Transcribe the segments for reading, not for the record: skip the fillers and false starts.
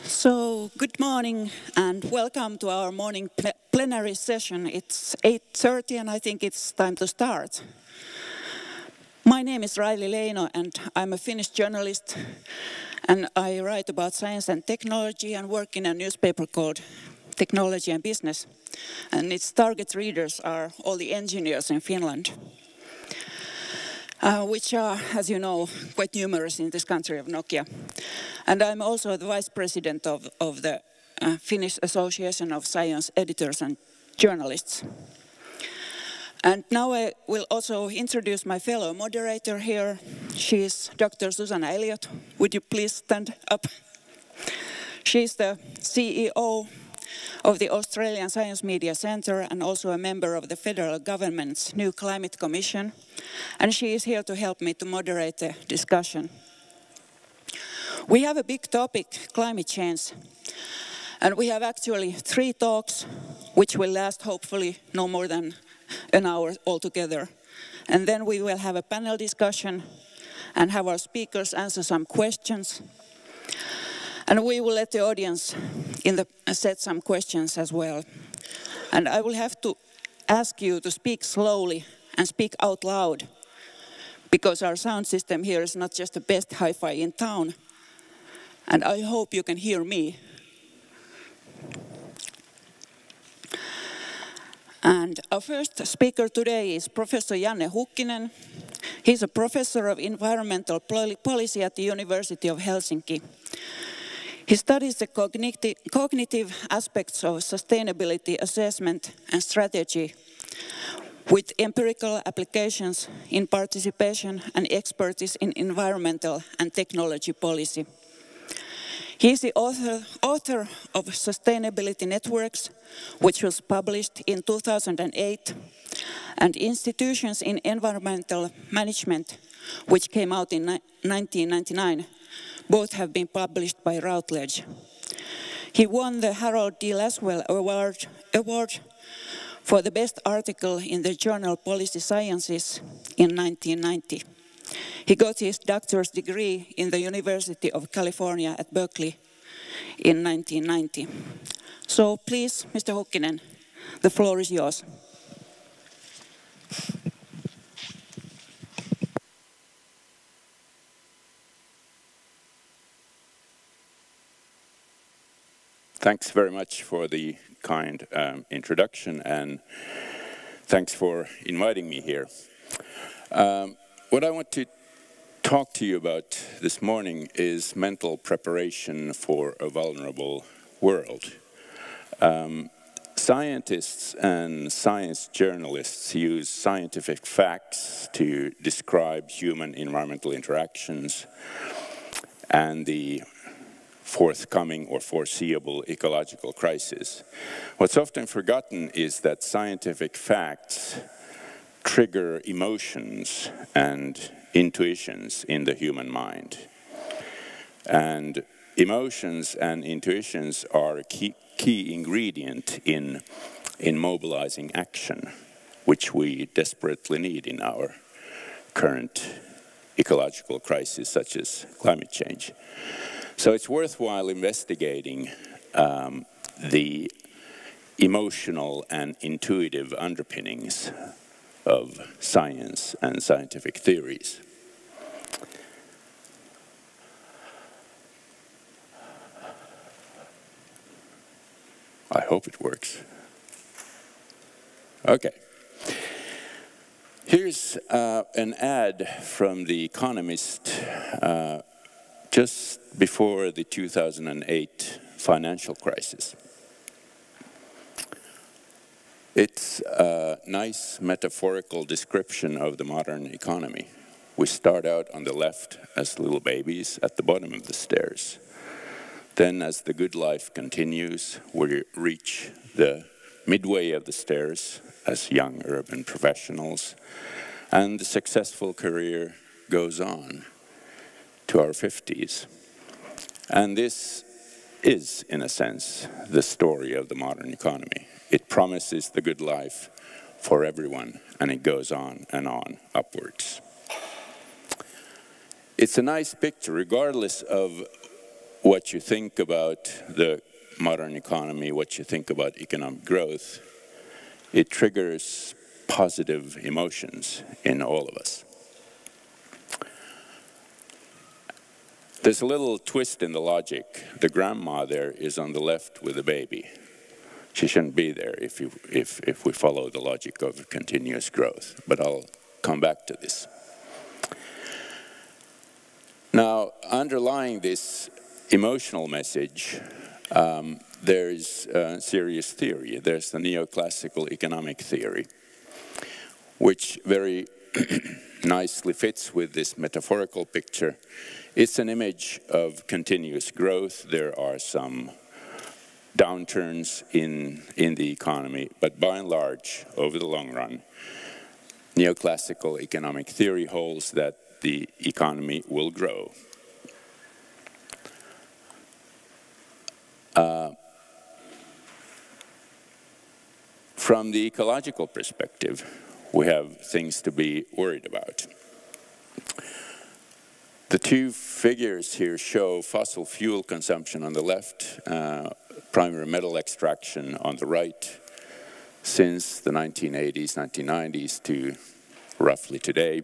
So, good morning and welcome to our morning plenary session. It's 8:30 and I think it's time to start. My name is Raili Leino and I'm a Finnish journalist and I write about science and technology and work in a newspaper called Technology and Business. And its target readers are all the engineers in Finland, which are, as you know, quite numerous in this country of Nokia. And I'm also the vice president of the Finnish Association of Science Editors and Journalists. And now I will also introduce my fellow moderator here. She is Dr. Susanna Elliott. Would you please stand up? She's the CEO of the Australian Science Media Centre and also a member of the federal government's new Climate Commission. And she is here to help me to moderate the discussion. We have a big topic, climate change. And we have actually 3 talks, which will last hopefully no more than an hour altogether. And then we will have a panel discussion and have our speakers answer some questions. And we will let the audience set some questions as well. And I will have to ask you to speak slowly and speak out loud, because our sound system here is not just the best hi-fi in town. And I hope you can hear me. And our first speaker today is Professor Janne Hukkinen. He's a professor of environmental policy at the University of Helsinki. He studies the cognitive aspects of sustainability assessment and strategy with empirical applications in participation and expertise in environmental and technology policy. He is the author of Sustainability Networks, which was published in 2008, and Institutions in Environmental Management, which came out in 1999. Both have been published by Routledge. He won the Harold D. Laswell Award for the best article in the journal Policy Sciences in 1990. He got his doctor's degree in the University of California at Berkeley in 1990. So please, Mr. Hukkinen, the floor is yours. Thanks very much for the kind introduction, and thanks for inviting me here. What I want to talk to you about this morning is mental preparation for a vulnerable world. Scientists and science journalists use scientific facts to describe human environmental interactions and the forthcoming or foreseeable ecological crisis. What's often forgotten is that scientific facts trigger emotions and intuitions in the human mind. And emotions and intuitions are a key ingredient in mobilizing action, which we desperately need in our current ecological crisis, such as climate change. So it's worthwhile investigating the emotional and intuitive underpinnings of science and scientific theories. I hope it works. Okay. Here's an ad from The Economist just before the 2008 financial crisis. It's a nice metaphorical description of the modern economy. We start out on the left as little babies at the bottom of the stairs. Then as the good life continues, we reach the midway of the stairs as young urban professionals, and the successful career goes on to our 50s. And this is, in a sense, the story of the modern economy. It promises the good life for everyone, and it goes on and on upwards. It's a nice picture, regardless of what you think about the modern economy, what you think about economic growth, it triggers positive emotions in all of us. There's a little twist in the logic. The grandma there is on the left with the baby. She shouldn't be there if we follow the logic of continuous growth, but I'll come back to this. Now, underlying this emotional message, there's a serious theory. There's the neoclassical economic theory, which very nicely fits with this metaphorical picture. It's an image of continuous growth. There are some downturns in the economy, but by and large, over the long run, neoclassical economic theory holds that the economy will grow. From the ecological perspective, we have things to be worried about. The two figures here show fossil fuel consumption on the left, primary metal extraction on the right, since the 1980s, 1990s to roughly today.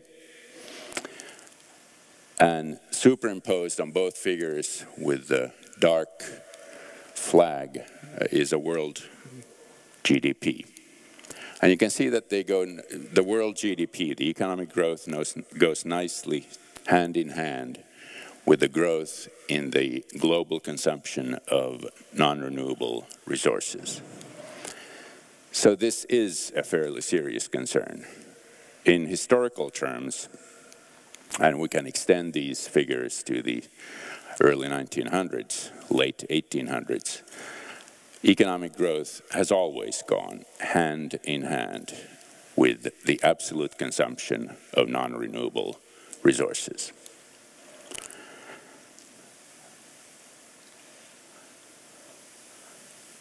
And superimposed on both figures with the dark flag is a world GDP. And you can see that they go, the world GDP, the economic growth goes nicely hand in hand with the growth in the global consumption of non-renewable resources. So this is a fairly serious concern. In historical terms, and we can extend these figures to the early 1900s, late 1800s, economic growth has always gone hand in hand with the absolute consumption of non-renewable resources.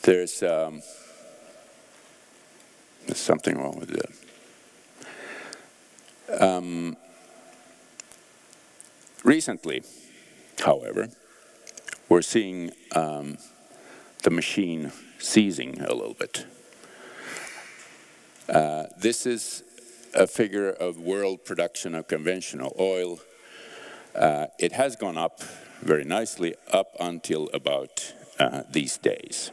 There's something wrong with that. Recently, however, we're seeing the machine seizing a little bit. This is a figure of world production of conventional oil. It has gone up very nicely up until about these days.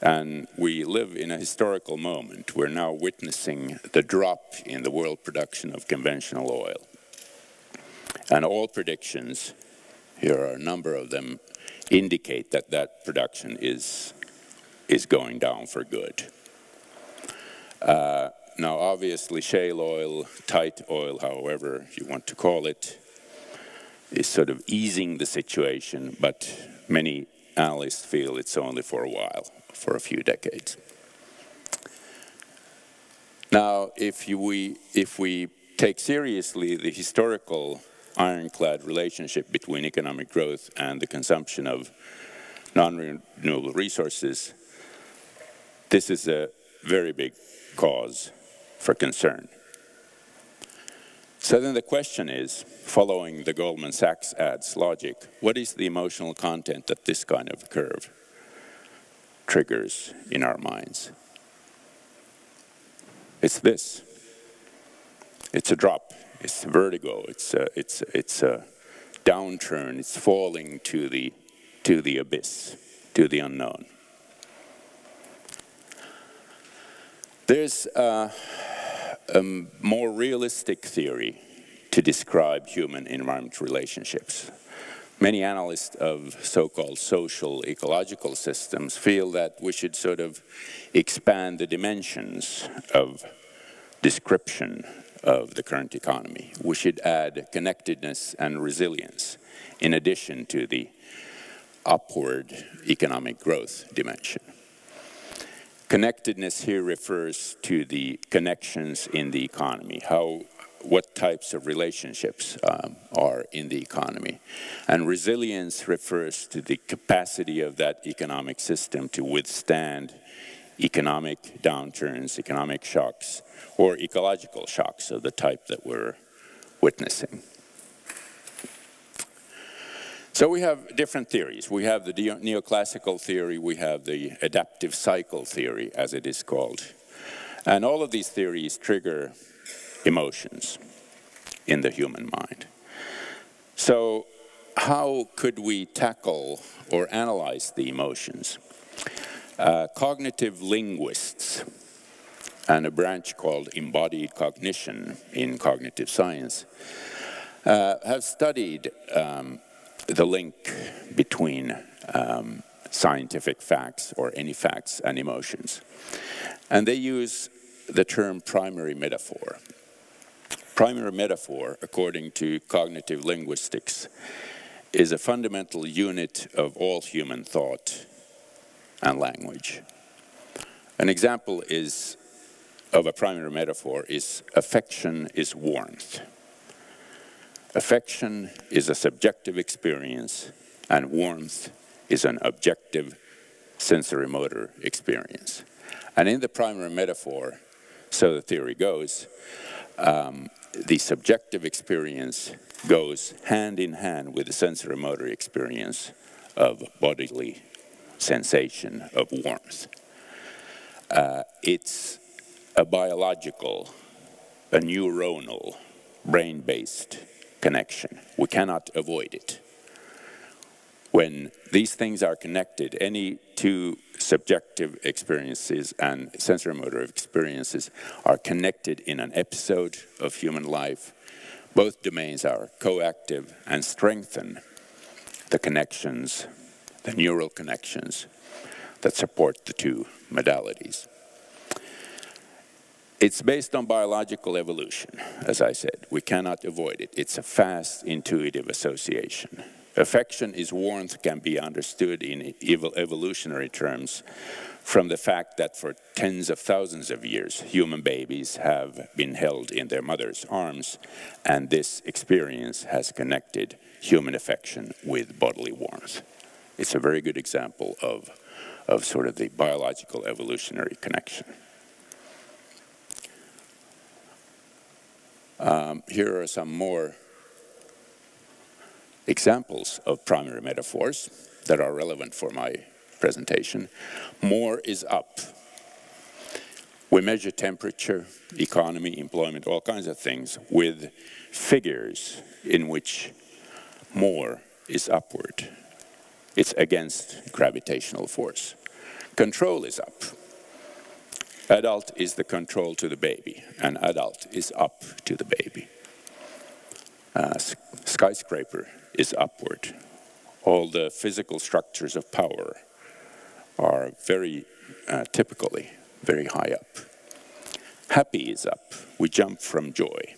And we live in a historical moment. We're now witnessing the drop in the world production of conventional oil. And all predictions, here are a number of them, indicate that that production is going down for good. Now, obviously, shale oil, tight oil, however you want to call it, is sort of easing the situation, but many analysts feel it's only for a while, for a few decades. Now, if we take seriously the historical ironclad relationship between economic growth and the consumption of non-renewable resources, this is a very big cause for concern. So then the question is, following the Goldman Sachs ads logic, what is the emotional content that this kind of curve triggers in our minds? It's this. It's a drop. It's vertigo. It's a downturn. It's falling to the abyss, to the unknown. There's a more realistic theory to describe human-environment relationships. Many analysts of so-called social ecological systems feel that we should sort of expand the dimensions of description of the current economy. We should add connectedness and resilience in addition to the upward economic growth dimension. Connectedness here refers to the connections in the economy, what types of relationships are in the economy. And resilience refers to the capacity of that economic system to withstand economic downturns, economic shocks, or ecological shocks of the type that we're witnessing. So we have different theories. We have the neoclassical theory, we have the adaptive cycle theory, as it is called. And all of these theories trigger emotions in the human mind. So how could we tackle or analyze the emotions? Cognitive linguists and a branch called embodied cognition in cognitive science have studied the link between scientific facts or any facts and emotions. And they use the term primary metaphor. Primary metaphor, according to cognitive linguistics, is a fundamental unit of all human thought and language. An example of a primary metaphor is affection is warmth. Affection is a subjective experience, and warmth is an objective sensory-motor experience. And in the primary metaphor, so the theory goes, the subjective experience goes hand in hand with the sensory-motor experience of bodily sensation of warmth. It's a biological, a neuronal, brain-based connection. We cannot avoid it. When these things are connected, any two subjective experiences and sensory-motor experiences are connected in an episode of human life, both domains are coactive and strengthen the connections, the neural connections that support the two modalities. It's based on biological evolution, as I said. We cannot avoid it. It's a fast, intuitive association. Affection is warmth can be understood in evolutionary terms from the fact that for tens of thousands of years, human babies have been held in their mother's arms, and this experience has connected human affection with bodily warmth. It's a very good example of sort of the biological evolutionary connection. Here are some more examples of primary metaphors that are relevant for my presentation. More is up. We measure temperature, economy, employment, all kinds of things with figures in which more is upward. It's against gravitational force. Control is up. Adult is the control to the baby, and adult is up to the baby. Skyscraper is upward. All the physical structures of power are very typically very high up. Happy is up. We jump from joy.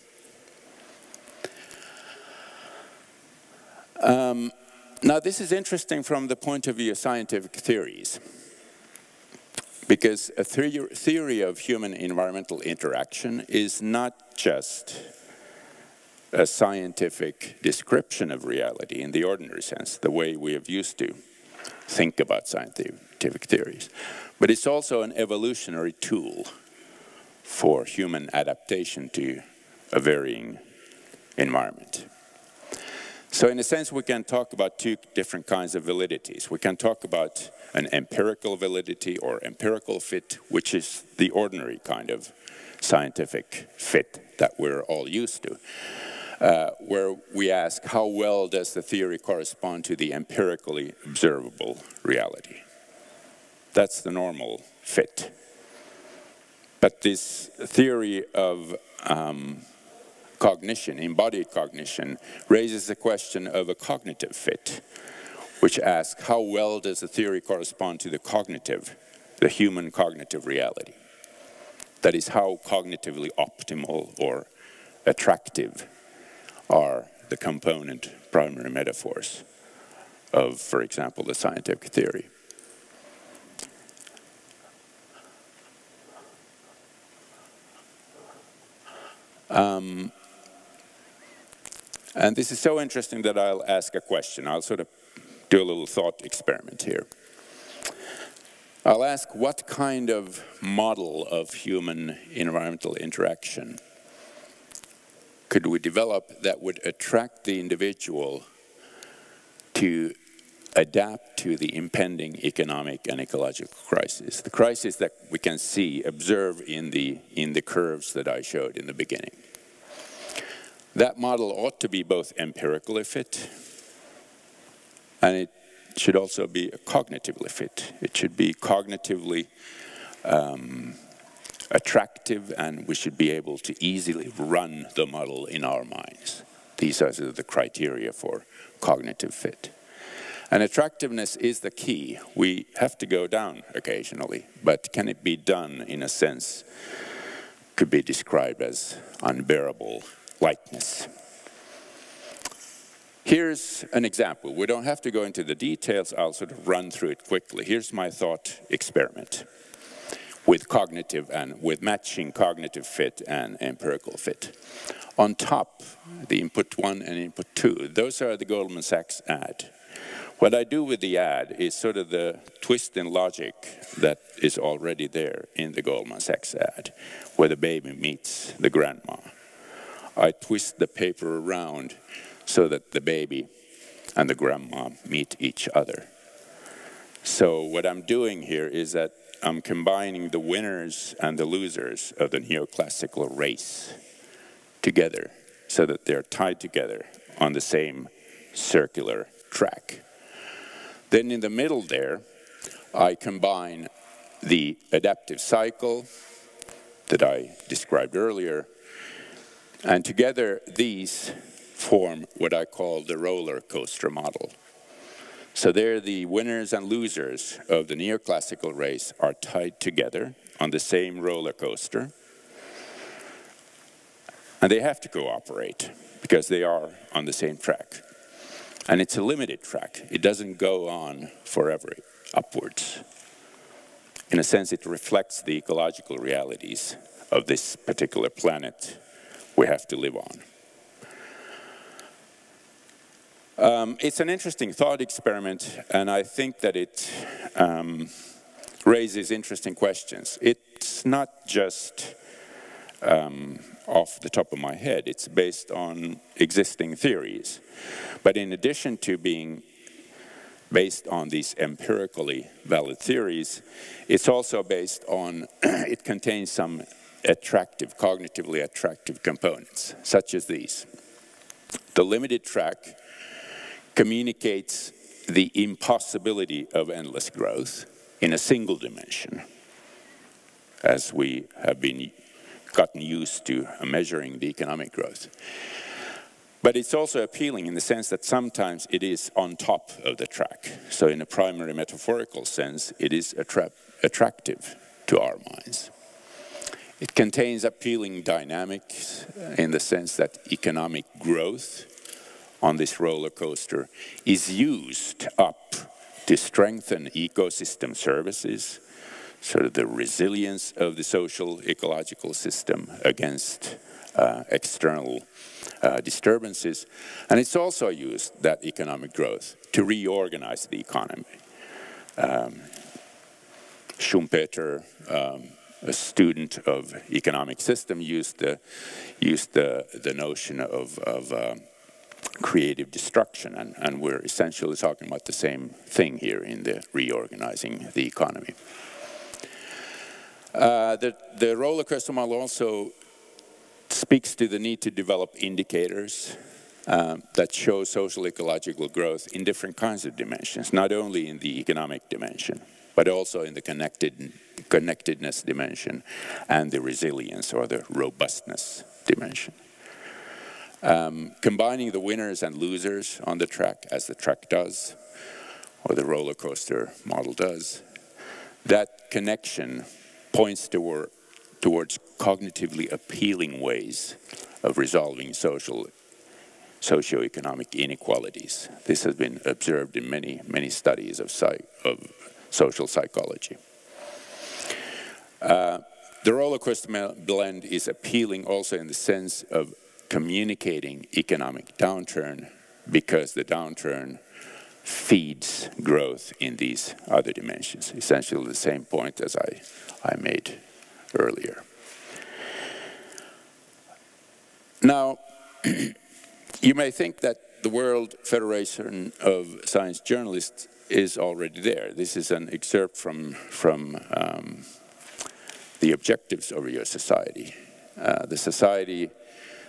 Now this is interesting from the point of view of scientific theories, because a theory of human environmental interaction is not just a scientific description of reality in the ordinary sense, the way we have used to think about scientific theories, but it's also an evolutionary tool for human adaptation to a varying environment. So in a sense, we can talk about two different kinds of validities. We can talk about an empirical validity or empirical fit, which is the ordinary kind of scientific fit that we're all used to, where we ask how well does the theory correspond to the empirically observable reality. That's the normal fit. But this theory of cognition, embodied cognition, raises the question of a cognitive fit, which asks how well does the theory correspond to the human cognitive reality. That is, how cognitively optimal or attractive are the component primary metaphors of, for example, the scientific theory. And this is so interesting that I'll ask a question. I'll sort of do a little thought experiment here. I'll ask what kind of model of human environmental interaction could we develop that would attract the individual to adapt to the impending economic and ecological crisis. The crisis that we can see, observe in the curves that I showed in the beginning. That model ought to be both empirically fit, and it should also be cognitively fit. It should be cognitively attractive, and we should be able to easily run the model in our minds. These are sort of the criteria for cognitive fit. And attractiveness is the key. We have to go down occasionally, but can it be done in a sense could be described as unbearable lightness. Here's an example. We don't have to go into the details. I'll sort of run through it quickly. Here's my thought experiment with cognitive and with matching cognitive fit and empirical fit. On top, the input 1 and input 2, those are the Goldman Sachs ad. What I do with the ad is sort of the twist in logic that is already there in the Goldman Sachs ad, where the baby meets the grandma. I twist the paper around so that the baby and the grandma meet each other. So what I'm doing here is that I'm combining the winners and the losers of the neoclassical race together so that they're tied together on the same circular track. Then in the middle there, I combine the adaptive cycle that I described earlier, and together these form what I call the roller coaster model. So there the winners and losers of the neoclassical race are tied together on the same roller coaster, and they have to cooperate because they are on the same track. And it's a limited track. It doesn't go on forever upwards. In a sense, it reflects the ecological realities of this particular planet we have to live on. It's an interesting thought experiment, and I think that it raises interesting questions. It's not just off the top of my head. It's based on existing theories. But in addition to being based on these empirically valid theories, it's also based on, it contains some attractive, cognitively attractive components, such as these. The limited track communicates the impossibility of endless growth in a single dimension, as we have been gotten used to measuring the economic growth. But it's also appealing in the sense that sometimes it is on top of the track. So in a primary metaphorical sense, it is attractive to our minds. It contains appealing dynamics in the sense that economic growth on this roller coaster is used up to strengthen ecosystem services, sort of the resilience of the social ecological system against external disturbances. And it's also used, that economic growth, to reorganize the economy. Schumpeter, a student of economic system, used the notion of creative destruction, and we're essentially talking about the same thing here in the reorganizing the economy. The roller coaster model also speaks to the need to develop indicators that show social ecological growth in different kinds of dimensions, not only in the economic dimension, but also in the connectedness dimension and the resilience or the robustness dimension. Combining the winners and losers on the track, as the track does, or the roller coaster model does, that connection points towards cognitively appealing ways of resolving socioeconomic inequalities. This has been observed in many studies of social psychology. The roller coaster blend is appealing also in the sense of communicating economic downturn, because the downturn feeds growth in these other dimensions. Essentially the same point as I made earlier. Now, you may think that the World Federation of Science Journalists is already there. This is an excerpt from the objectives of your society. The society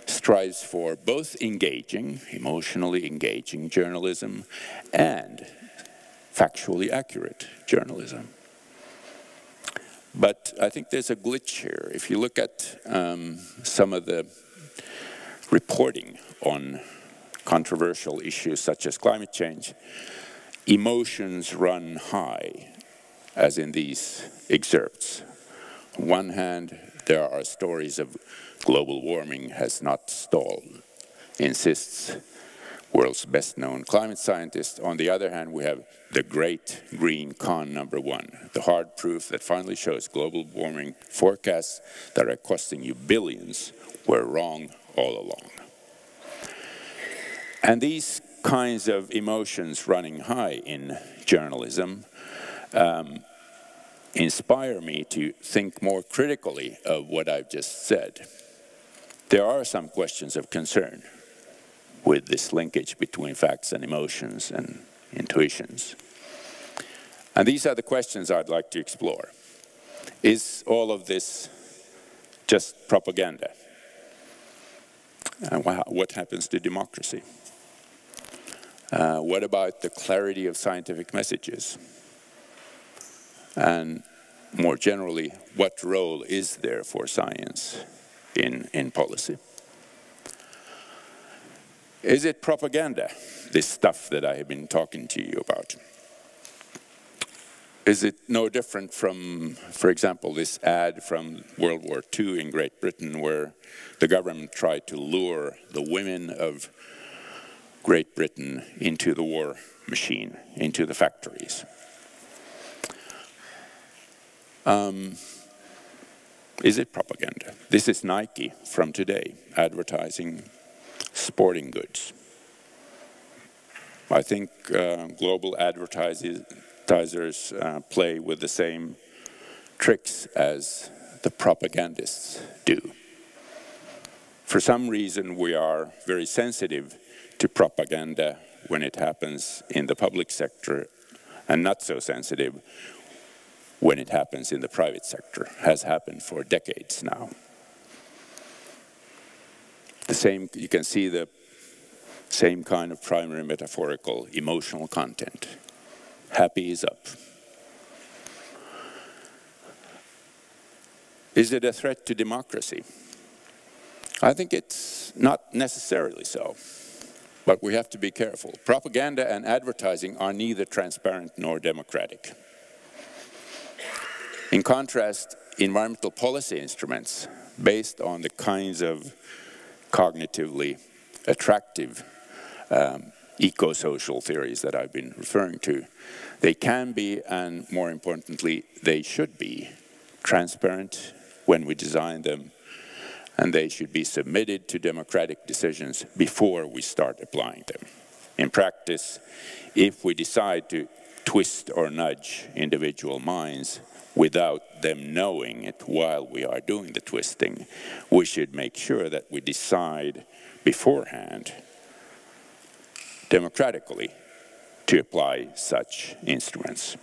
strives for both engaging, emotionally engaging journalism and factually accurate journalism. But I think there's a glitch here. If you look at some of the reporting on controversial issues such as climate change, emotions run high, as in these excerpts. On one hand, there are stories of global warming has not stalled, insists world's best-known climate scientist. On the other hand, we have the great green con #1, the hard proof that finally shows global warming forecasts that are costing you billions were wrong all along. And these kinds of emotions running high in journalism inspire me to think more critically of what I've just said. There are some questions of concern with this linkage between facts and emotions and intuitions. And these are the questions I'd like to explore. Is all of this just propaganda? And what happens to democracy? What about the clarity of scientific messages? And more generally, what role is there for science in policy? Is it propaganda, this stuff that I have been talking to you about? Is it no different from, for example, this ad from World War II in Great Britain, where the government tried to lure the women of Great Britain into the war machine, into the factories? Is it propaganda? This is Nike from today, advertising sporting goods. I think global advertisers play with the same tricks as the propagandists do. For some reason, we are very sensitive to propaganda when it happens in the public sector, and not so sensitive when it happens in the private sector, has happened for decades now. The same, you can see the same kind of primary metaphorical emotional content. Happy is up. Is it a threat to democracy? I think it's not necessarily so, but we have to be careful. Propaganda and advertising are neither transparent nor democratic. In contrast, environmental policy instruments based on the kinds of cognitively attractive eco-social theories that I've been referring to, they can be, and more importantly, they should be transparent when we design them, and they should be submitted to democratic decisions before we start applying them. In practice, if we decide to twist or nudge individual minds without them knowing it while we are doing the twisting, we should make sure that we decide beforehand, democratically, to apply such instruments.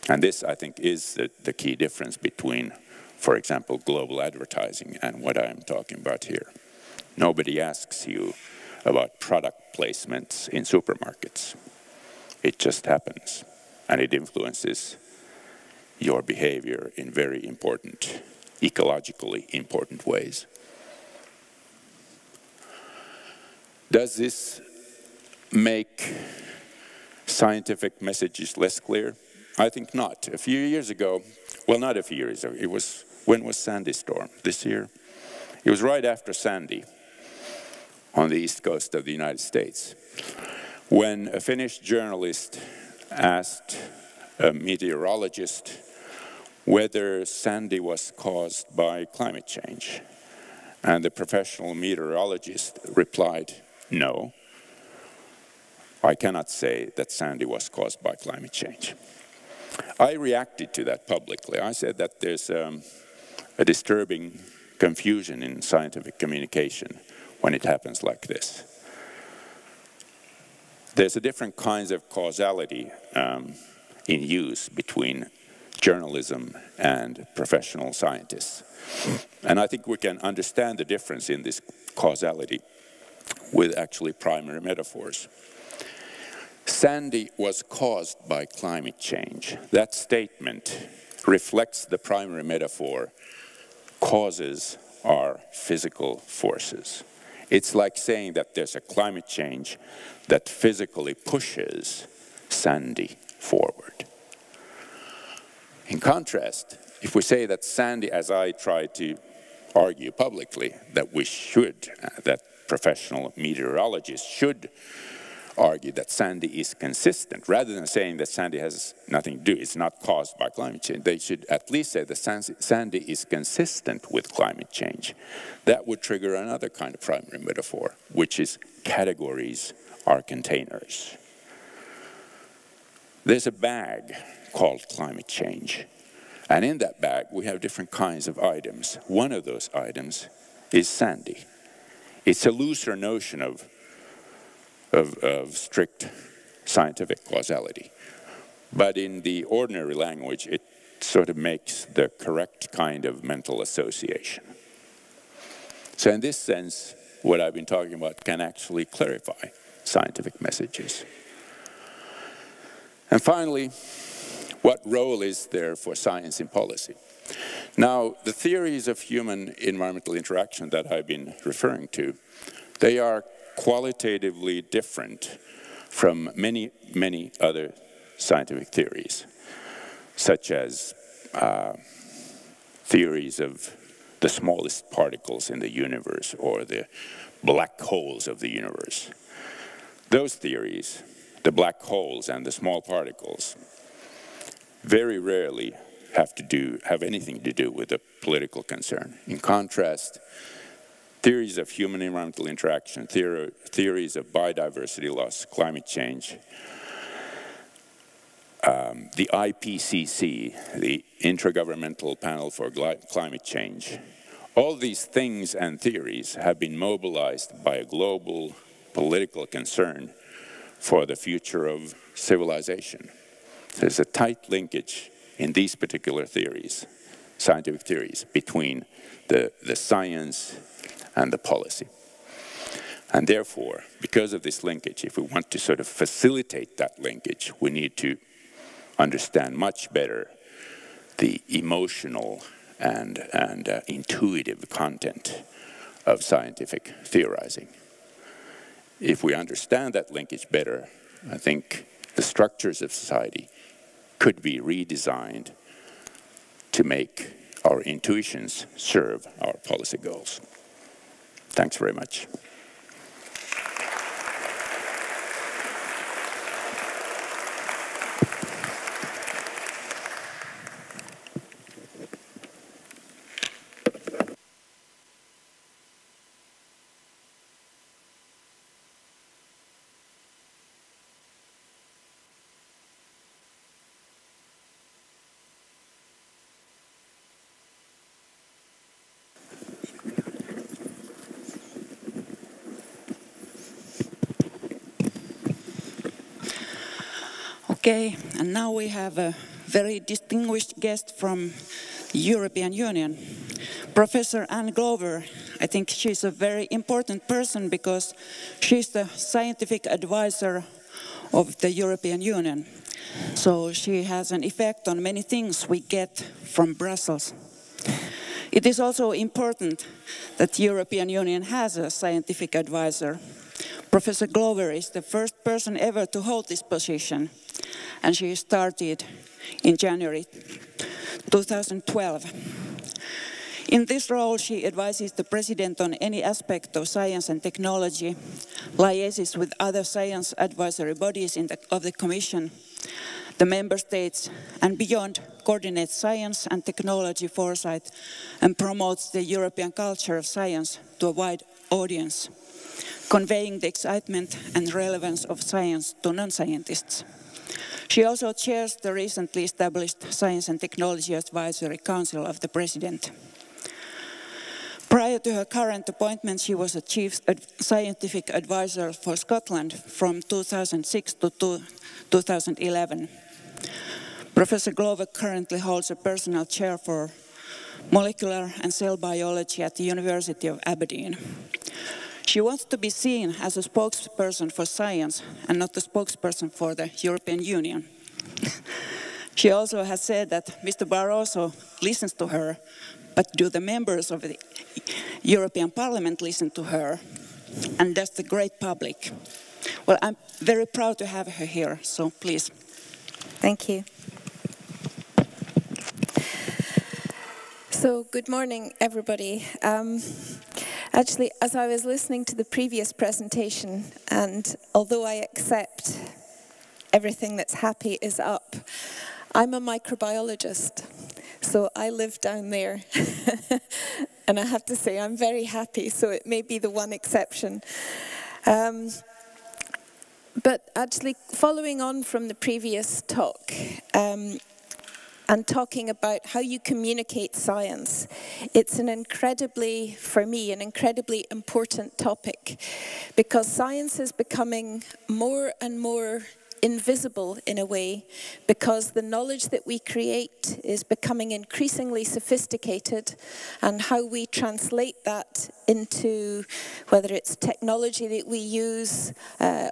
And this, I think, is the key difference between, for example, global advertising and what I am talking about here. Nobody asks you about product placements in supermarkets. It just happens, and it influences your behavior in very important, ecologically important ways. Does this make scientific messages less clear? I think not. A few years ago, well, not a few years ago, it was, when was Sandy storm? This year? It was right after Sandy on the east coast of the United States, when a Finnish journalist asked a meteorologist whether Sandy was caused by climate change. And the professional meteorologist replied, no, I cannot say that Sandy was caused by climate change. I reacted to that publicly. I said that there's a disturbing confusion in scientific communication when it happens like this. There's a different kinds of causality in use between journalism and professional scientists. And I think we can understand the difference in this causality with actually primary metaphors. Sandy was caused by climate change. That statement reflects the primary metaphor. Causes are physical forces. It's like saying that there's a climate change that physically pushes Sandy forward. In contrast, if we say that Sandy, as I try to argue publicly, that professional meteorologists should argue that Sandy is consistent, rather than saying that Sandy has nothing to do, it's not caused by climate change. They should at least say that Sandy is consistent with climate change. That would trigger another kind of primary metaphor, which is categories are containers. There's a bag called climate change. And in that bag, we have different kinds of items. One of those items is Sandy. It's a looser notion of strict scientific causality. But in the ordinary language, it sort of makes the correct kind of mental association. So in this sense, what I've been talking about can actually clarify scientific messages. And finally, what role is there for science in policy? Now, the theories of human environmental interaction that I've been referring to, they are qualitatively different from many, many other scientific theories, such as theories of the smallest particles in the universe or the black holes of the universe. Those theories, the black holes and the small particles, very rarely have anything to do with a political concern. In contrast, theories of human environmental interaction, theories of biodiversity loss, climate change, the IPCC, the Intergovernmental Panel for Climate Change, all these things and theories have been mobilized by a global political concern for the future of civilization. There's a tight linkage in these particular theories, scientific theories, between the science and the policy. And therefore, because of this linkage, if we want to sort of facilitate that linkage, we need to understand much better the emotional and intuitive content of scientific theorizing. If we understand that linkage better, I think the structures of society could be redesigned to make our intuitions serve our policy goals. Thanks very much. Okay, and now we have a very distinguished guest from the European Union, Professor Anne Glover. I think she's a very important person because she's the scientific advisor of the European Union. So she has an effect on many things we get from Brussels. It is also important that the European Union has a scientific advisor. Professor Glover is the first person ever to hold this position, and she started in January 2012. In this role, she advises the President on any aspect of science and technology, liaises with other science advisory bodies of the Commission, the Member States, and beyond, coordinates science and technology foresight and promotes the European culture of science to a wide audience, conveying the excitement and relevance of science to non-scientists. She also chairs the recently established Science and Technology Advisory Council of the President. Prior Prior to her current appointment, she was a chief scientific advisor for Scotland from 2006 to 2011. Professor Glover currently holds a personal chair for molecular and cell biology at the University of Aberdeen. She wants to be seen as a spokesperson for science and not a spokesperson for the European Union. She also has said that Mr. Barroso listens to her, but do the members of the European Parliament listen to her? And does the great public? Well, I'm very proud to have her here, so please. Thank you. So, good morning, everybody. Actually, as I was listening to the previous presentation, and although I accept everything that's happy is up, I'm a microbiologist, so I live down there. And I have to say, I'm very happy, so it may be the one exception. But actually, following on from the previous talk, and talking about how you communicate science, it's an incredibly, for me, an incredibly important topic, because science is becoming more and more invisible in a way, because the knowledge that we create is becoming increasingly sophisticated, and how we translate that into whether it's technology that we use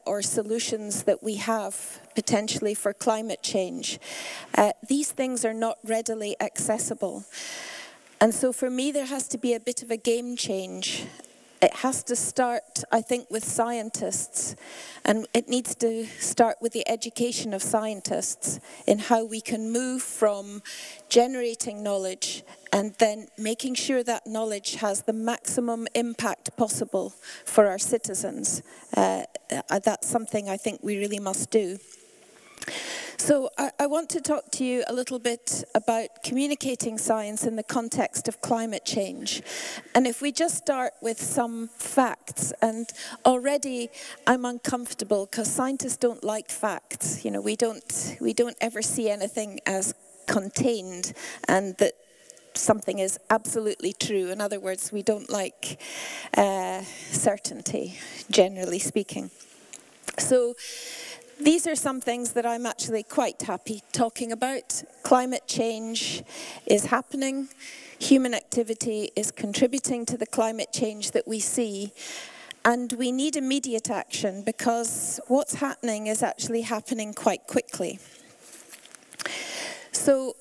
or solutions that we have potentially for climate change. These things are not readily accessible. And so for me, there has to be a bit of a game change. It has to start, I think, with scientists, and it needs to start with the education of scientists in how we can move from generating knowledge and then making sure that knowledge has the maximum impact possible for our citizens. That's something I think we really must do. So I want to talk to you a little bit about communicating science in the context of climate change. And if we just start with some facts, and already I'm uncomfortable because scientists don't like facts. You know, we don't ever see anything as contained and that something is absolutely true. In other words, we don't like certainty, generally speaking. So these are some things that I'm actually quite happy talking about. Climate change is happening. Human activity is contributing to the climate change that we see. And we need immediate action, because what's happening is actually happening quite quickly. So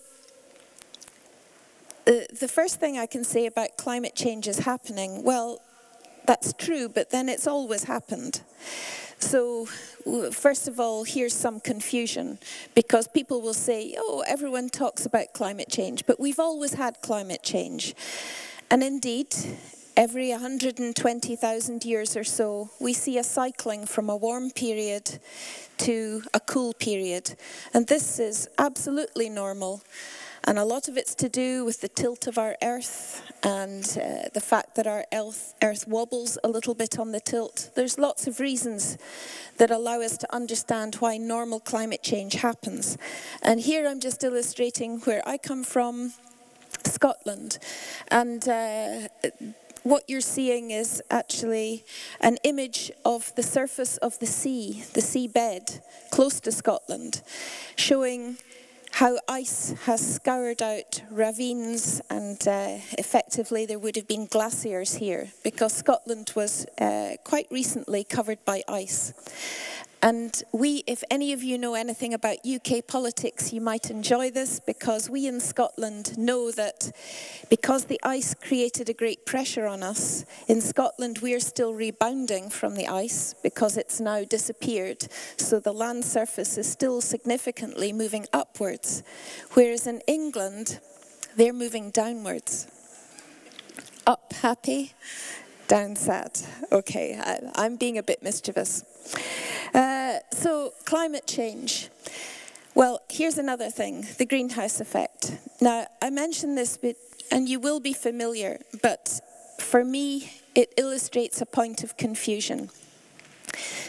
the first thing I can say about climate change is happening, well, that's true, but then it's always happened. So first of all, here's some confusion, because people will say, oh, everyone talks about climate change, but we've always had climate change. And indeed, every 120,000 years or so, we see a cycling from a warm period to a cool period. And this is absolutely normal. And a lot of it's to do with the tilt of our Earth and the fact that our Earth wobbles a little bit on the tilt. There's lots of reasons that allow us to understand why normal climate change happens. And here I'm just illustrating where I come from, Scotland. And what you're seeing is actually an image of the surface of the seabed, close to Scotland, showing how ice has scoured out ravines, and effectively there would have been glaciers here, because Scotland was quite recently covered by ice. And if any of you know anything about UK politics, you might enjoy this, because we in Scotland know that because the ice created a great pressure on us, in Scotland we are still rebounding from the ice because it's now disappeared. So the land surface is still significantly moving upwards, whereas in England, they're moving downwards. Up happy, down sad. Okay, I'm being a bit mischievous. So climate change. Well, here's another thing, the greenhouse effect. Now, I mentioned this bit, and you will be familiar, but for me, it illustrates a point of confusion.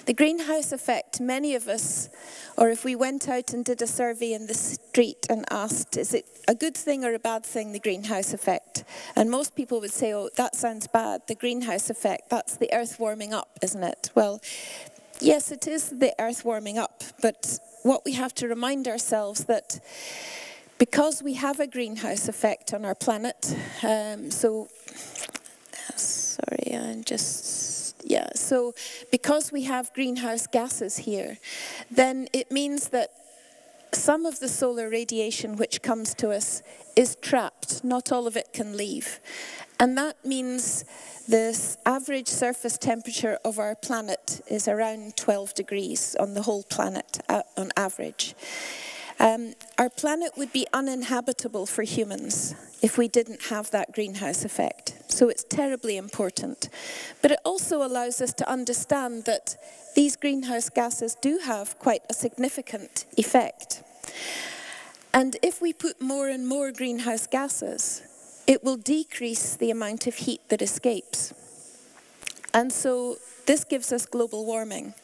The greenhouse effect, many of us, or if we went out and did a survey in the street and asked, is it a good thing or a bad thing, the greenhouse effect? And most people would say, oh, that sounds bad, the greenhouse effect, that's the earth warming up, isn't it? Well, yes, it is the earth warming up, but what we have to remind ourselves that because we have a greenhouse effect on our planet, so because we have greenhouse gases here, then it means that some of the solar radiation which comes to us is trapped. Not all of it can leave. And that means the average surface temperature of our planet is around 12 degrees on the whole planet on average. Our planet would be uninhabitable for humans if we didn't have that greenhouse effect. So it's terribly important. But it also allows us to understand that these greenhouse gases do have quite a significant effect. And if we put more and more greenhouse gases, it will decrease the amount of heat that escapes. And so this gives us global warming.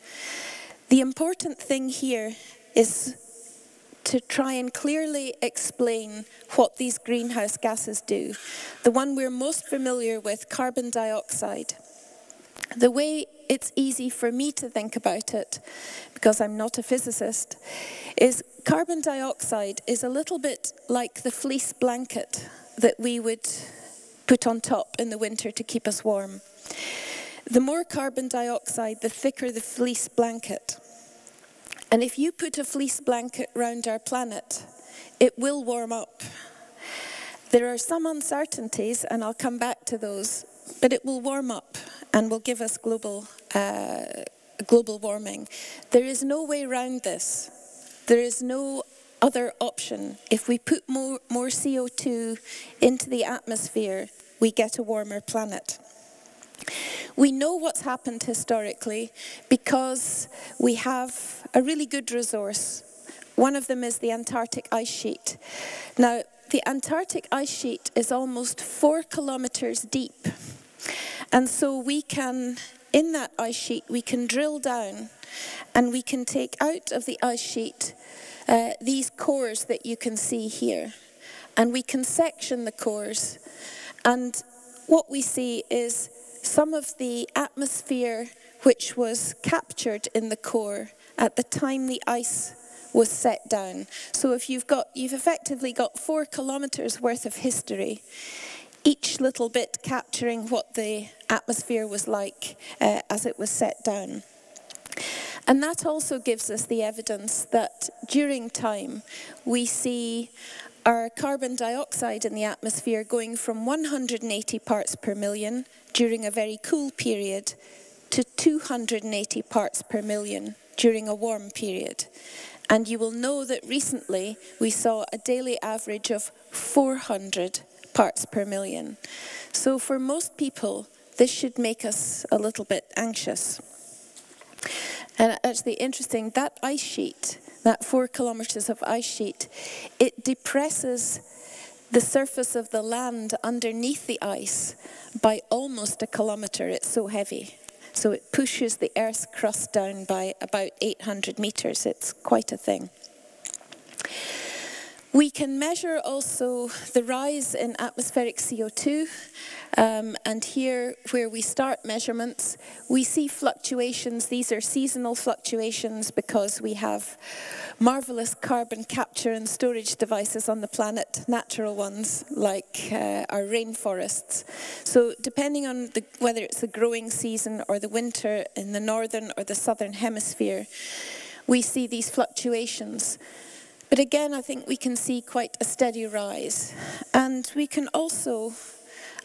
The important thing here is to try and clearly explain what these greenhouse gases do. The one we're most familiar with, carbon dioxide. The way it's easy for me to think about it, because I'm not a physicist, is carbon dioxide is a little bit like the fleece blanket that we would put on top in the winter to keep us warm. The more carbon dioxide, the thicker the fleece blanket. And if you put a fleece blanket around our planet, it will warm up. There are some uncertainties, and I'll come back to those, but it will warm up and will give us global warming. There is no way around this. There is no other option. If we put more CO2 into the atmosphere, we get a warmer planet. We know what's happened historically because we have a really good resource. One of them is the Antarctic ice sheet. Now, the Antarctic ice sheet is almost 4 kilometers deep. And so we can, in that ice sheet, we can drill down and we can take out of the ice sheet these cores that you can see here. And we can section the cores. And what we see is some of the atmosphere which was captured in the core at the time the ice was set down. So if you've effectively got 4 kilometers worth of history, each little bit capturing what the atmosphere was like as it was set down. And that also gives us the evidence that during time we see our carbon dioxide in the atmosphere going from 180 parts per million during a very cool period to 280 parts per million during a warm period. And you will know that recently we saw a daily average of 400 parts per million. So for most people, this should make us a little bit anxious. And actually interesting, that ice sheet, that 4 kilometers of ice sheet, it depresses the surface of the land underneath the ice by almost 1 kilometer. It's so heavy. So it pushes the Earth's crust down by about 800 meters. It's quite a thing. We can measure also the rise in atmospheric CO2. And here, where we start measurements, we see fluctuations. These are seasonal fluctuations because we have marvelous carbon capture and storage devices on the planet, natural ones like our rainforests. So depending on whether it's the growing season or the winter in the northern or the southern hemisphere, we see these fluctuations. But again, I think we can see quite a steady rise. And we can also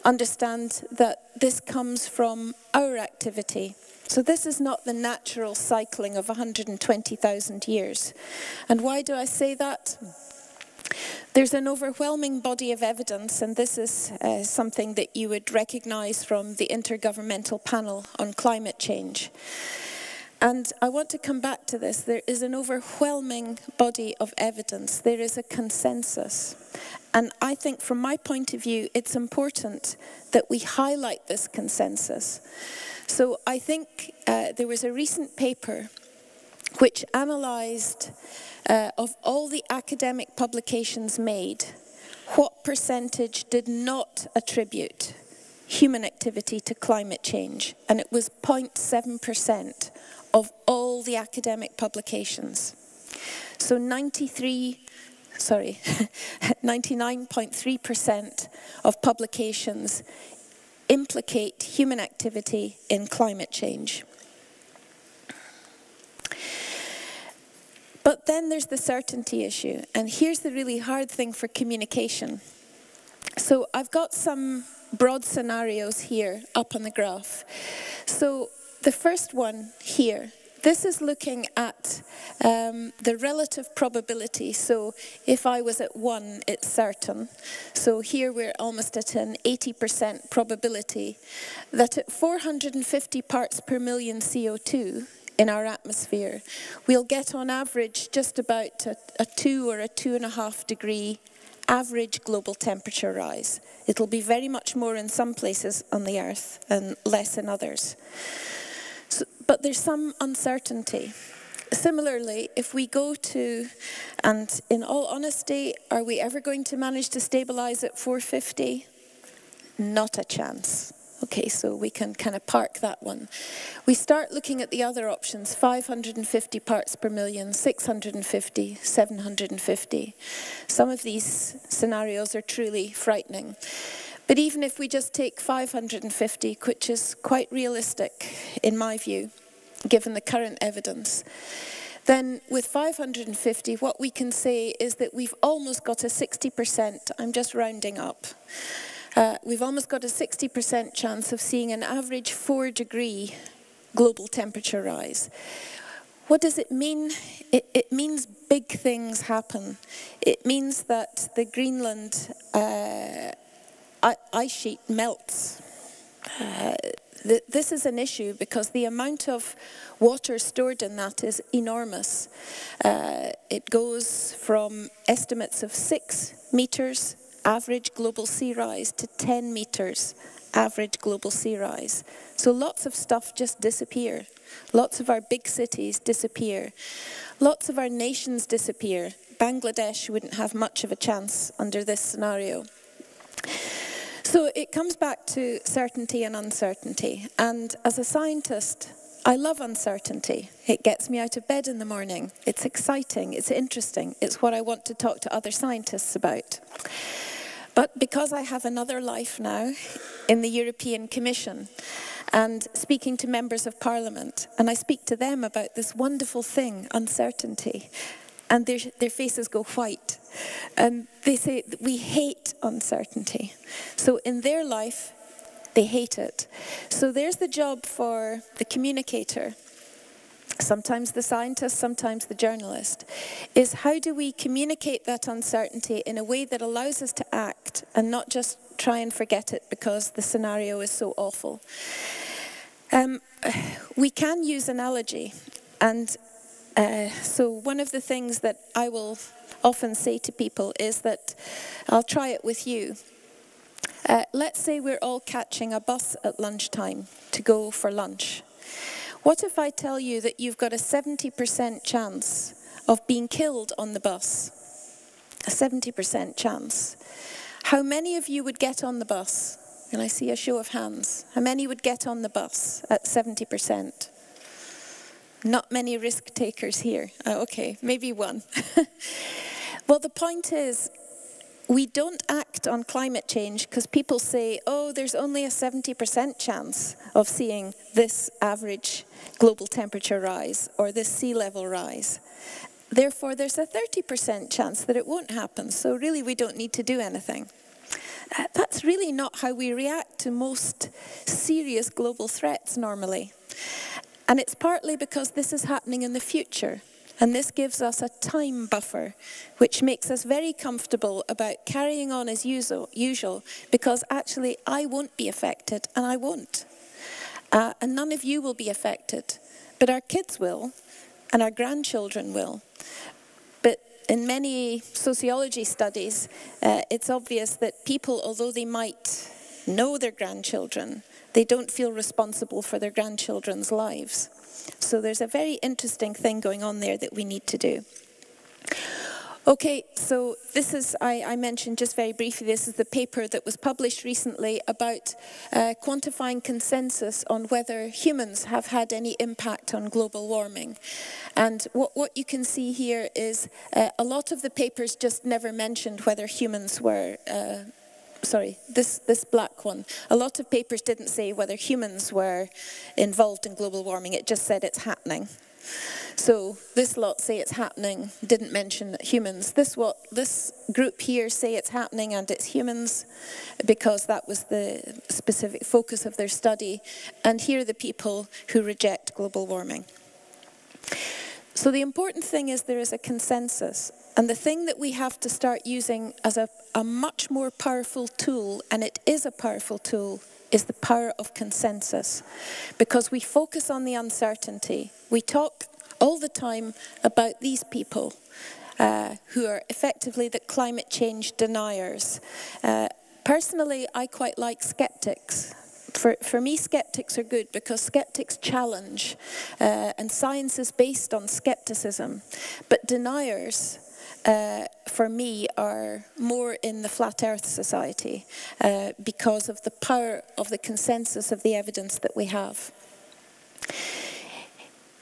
understand that this comes from our activity. So this is not the natural cycling of 120,000 years. And why do I say that? There's an overwhelming body of evidence, and this is something that you would recognize from the Intergovernmental Panel on Climate Change. And I want to come back to this. There is an overwhelming body of evidence. There is a consensus. And I think from my point of view, it's important that we highlight this consensus. So I think there was a recent paper which analysed of all the academic publications made, what percentage did not attribute human activity to climate change, and it was 0.7% of all the academic publications. So 99.3% of publications implicate human activity in climate change. But then there's the certainty issue, and here's the really hard thing for communication. So I've got some broad scenarios here up on the graph. So the first one here, this is looking at the relative probability. So if I was at 1, it's certain. So here we're almost at an 80% probability that at 450 parts per million CO2 in our atmosphere, we'll get on average just about a 2 or a 2.5 degree average global temperature rise. It'll be very much more in some places on the Earth and less in others. So, but there's some uncertainty. Similarly, if we go to, and in all honesty, are we ever going to manage to stabilize at 450? Not a chance. Okay, so we can kind of park that one. We start looking at the other options, 550 parts per million, 650, 750. Some of these scenarios are truly frightening. But even if we just take 550, which is quite realistic in my view, given the current evidence, then with 550, what we can say is that we've almost got a 60%, I'm just rounding up, we've almost got a 60% chance of seeing an average 4-degree global temperature rise. What does it mean? It means big things happen. It means that the Greenland ice sheet melts. This is an issue because the amount of water stored in that is enormous. It goes from estimates of 6 meters average global sea rise to 10 meters average global sea rise. So lots of stuff just disappear. Lots of our big cities disappear. Lots of our nations disappear. Bangladesh wouldn't have much of a chance under this scenario. So it comes back to certainty and uncertainty. And as a scientist, I love uncertainty. It gets me out of bed in the morning. It's exciting, it's interesting. It's what I want to talk to other scientists about. But because I have another life now in the European Commission and speaking to members of Parliament, and I speak to them about this wonderful thing, uncertainty, and their faces go white. And they say, we hate uncertainty. So in their life, they hate it. So there's the job for the communicator, sometimes the scientist, sometimes the journalist, is how do we communicate that uncertainty in a way that allows us to act and not just try and forget it because the scenario is so awful. We can use analogy, and so one of the things that I will often say to people is that, I'll try it with you. Let's say we're all catching a bus at lunchtime to go for lunch. What if I tell you that you've got a 70% chance of being killed on the bus? A 70% chance. How many of you would get on the bus? And I see a show of hands. How many would get on the bus at 70%? Not many risk takers here. Okay, maybe one. Well, the point is, we don't act on climate change because people say, oh, there's only a 70% chance of seeing this average global temperature rise or this sea level rise. Therefore, there's a 30% chance that it won't happen. So really, we don't need to do anything. That's really not how we react to most serious global threats normally. And it's partly because this is happening in the future. And this gives us a time buffer, which makes us very comfortable about carrying on as usual, because actually I won't be affected, and I won't. And none of you will be affected. But our kids will, and our grandchildren will. But in many sociology studies, it's obvious that people, although they might know their grandchildren, they don't feel responsible for their grandchildren's lives. So there's a very interesting thing going on there that we need to do. Okay, so this is, I mentioned just very briefly, this is the paper that was published recently about quantifying consensus on whether humans have had any impact on global warming. And what you can see here is a lot of the papers just never mentioned whether humans were, sorry, this black one. A lot of papers didn't say whether humans were involved in global warming, it just said it's happening. So this lot say it's happening, didn't mention humans. This group here say it's happening and it's humans, because that was the specific focus of their study. And here are the people who reject global warming. So the important thing is there is a consensus. And the thing that we have to start using as a much more powerful tool, and it is a powerful tool, is the power of consensus. Because we focus on the uncertainty. We talk all the time about these people who are effectively the climate change deniers. Personally, I quite like skeptics. For me, skeptics are good because skeptics challenge, and science is based on skepticism. But deniers, for me, are more in the Flat Earth Society because of the power of the consensus of the evidence that we have.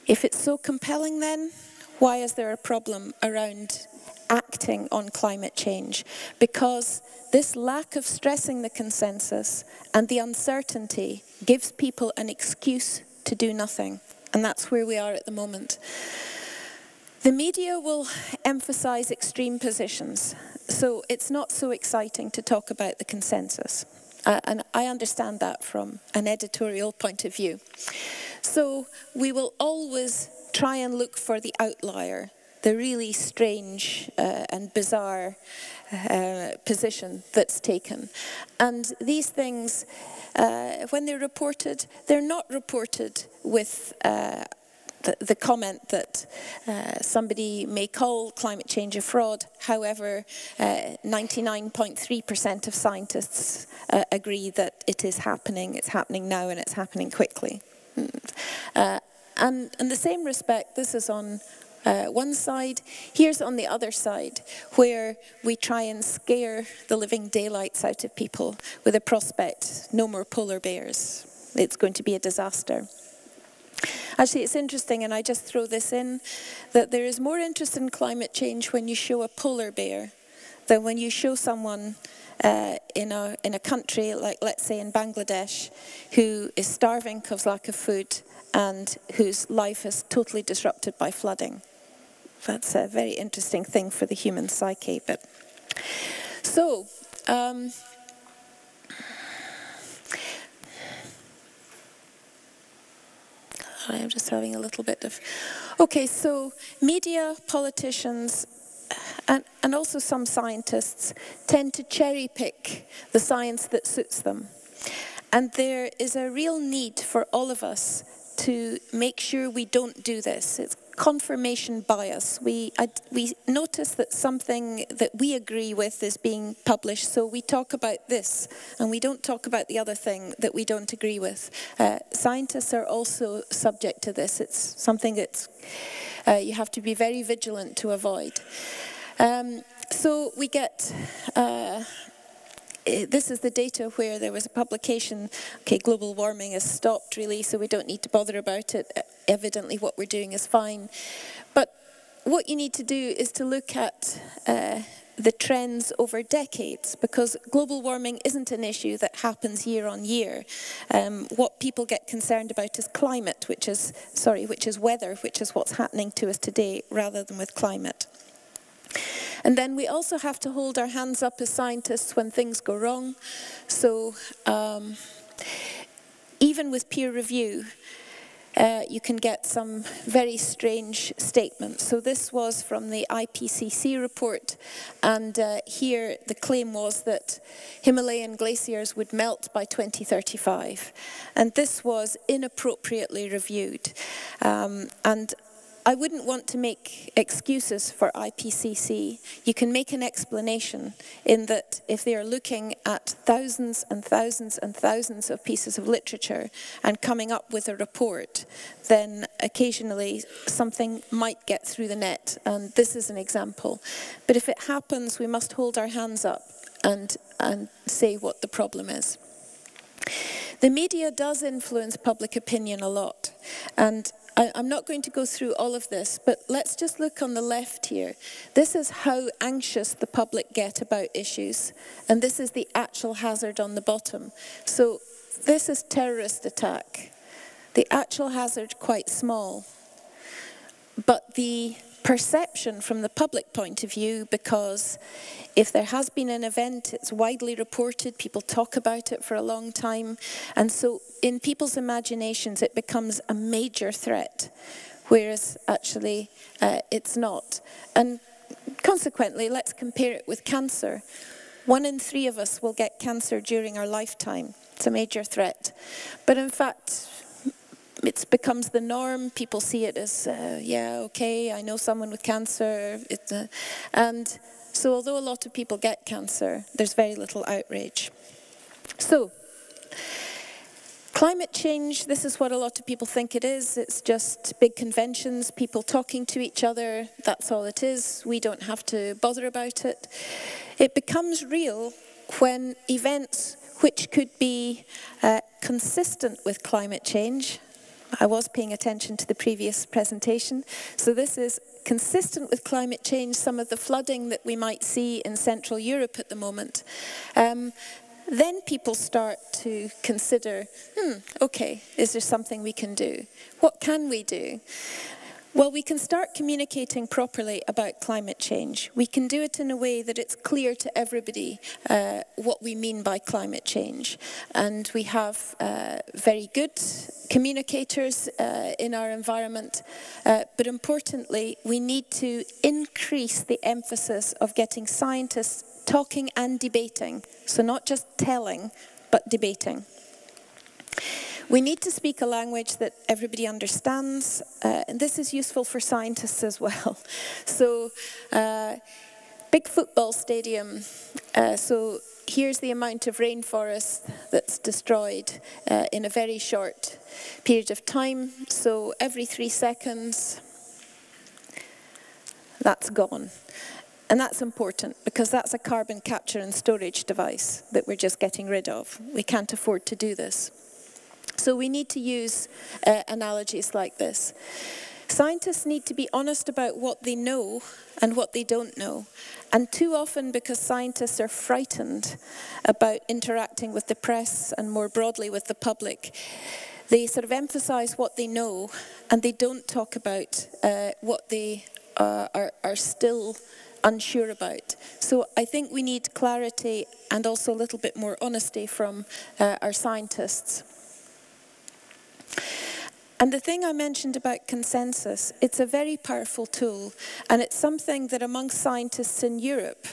If it's so compelling then, why is there a problem around acting on climate change? Because this lack of stressing the consensus and the uncertainty gives people an excuse to do nothing. And that's where we are at the moment. The media will emphasize extreme positions, so it's not so exciting to talk about the consensus. And I understand that from an editorial point of view. So we will always try and look for the outlier, the really strange and bizarre position that's taken. And these things, when they're reported, they're not reported with the comment that somebody may call climate change a fraud. However, 99.3% of scientists agree that it is happening. It's happening now and it's happening quickly. And in the same respect, this is on one side. Here's on the other side, where we try and scare the living daylights out of people with a prospect, no more polar bears. It's going to be a disaster. Actually, it's interesting, and I just throw this in, that there is more interest in climate change when you show a polar bear than when you show someone in a country, like let's say in Bangladesh, who is starving because of lack of food and whose life is totally disrupted by flooding. That's a very interesting thing for the human psyche. But so, I'm just having a little bit of... Okay, so media, politicians, and also some scientists tend to cherry pick the science that suits them. And there is a real need for all of us to make sure we don't do this. It's confirmation bias. We notice that something that we agree with is being published, so we talk about this, and we don't talk about the other thing that we don't agree with. Scientists are also subject to this. It's something that you have to be very vigilant to avoid. So we get... this is the data where there was a publication, okay, global warming has stopped really, so we don't need to bother about it. Evidently what we're doing is fine. But what you need to do is to look at the trends over decades, because global warming isn't an issue that happens year on year. What people get concerned about is climate, which is weather, which is what's happening to us today, rather than with climate. And then we also have to hold our hands up as scientists when things go wrong. So even with peer review, you can get some very strange statements. So this was from the IPCC report, and here the claim was that Himalayan glaciers would melt by 2035. And this was inappropriately reviewed. And I wouldn't want to make excuses for IPCC. You can make an explanation in that if they are looking at thousands and thousands and thousands of pieces of literature and coming up with a report, then occasionally something might get through the net, and this is an example. But if it happens, we must hold our hands up and say what the problem is. The media does influence public opinion a lot, and I'm not going to go through all of this, but let's just look on the left here. This is how anxious the public get about issues, and this is the actual hazard on the bottom. So this is terrorist attack. The actual hazard quite small, but the perception from the public point of view, because if there has been an event, it's widely reported, people talk about it for a long time, and so in people's imaginations it becomes a major threat, whereas actually it's not. And consequently, let's compare it with cancer. 1 in 3 of us will get cancer during our lifetime. It's a major threat. But in fact, it becomes the norm. People see it as, yeah, okay, I know someone with cancer. And so although a lot of people get cancer, there's very little outrage. So, climate change, this is what a lot of people think it is. It's just big conventions, people talking to each other. That's all it is. We don't have to bother about it. It becomes real when events which could be consistent with climate change. I was paying attention to the previous presentation. So this is consistent with climate change, some of the flooding that we might see in Central Europe at the moment. Then people start to consider, okay, is there something we can do? What can we do? Well, we can start communicating properly about climate change. We can do it in a way that it's clear to everybody what we mean by climate change. And we have very good communicators in our environment. But importantly, we need to increase the emphasis of getting scientists talking and debating. So not just telling, but debating. We need to speak a language that everybody understands, and this is useful for scientists as well. So, big football stadium. So here's the amount of rainforest that's destroyed in a very short period of time. So every 3 seconds, that's gone. And that's important because that's a carbon capture and storage device that we're just getting rid of. We can't afford to do this. So we need to use analogies like this. Scientists need to be honest about what they know and what they don't know. And too often, because scientists are frightened about interacting with the press and more broadly with the public, they sort of emphasize what they know and they don't talk about what they are still unsure about. So I think we need clarity and also a little bit more honesty from our scientists. And the thing I mentioned about consensus, it's a very powerful tool, and it's something that amongst scientists in Europe,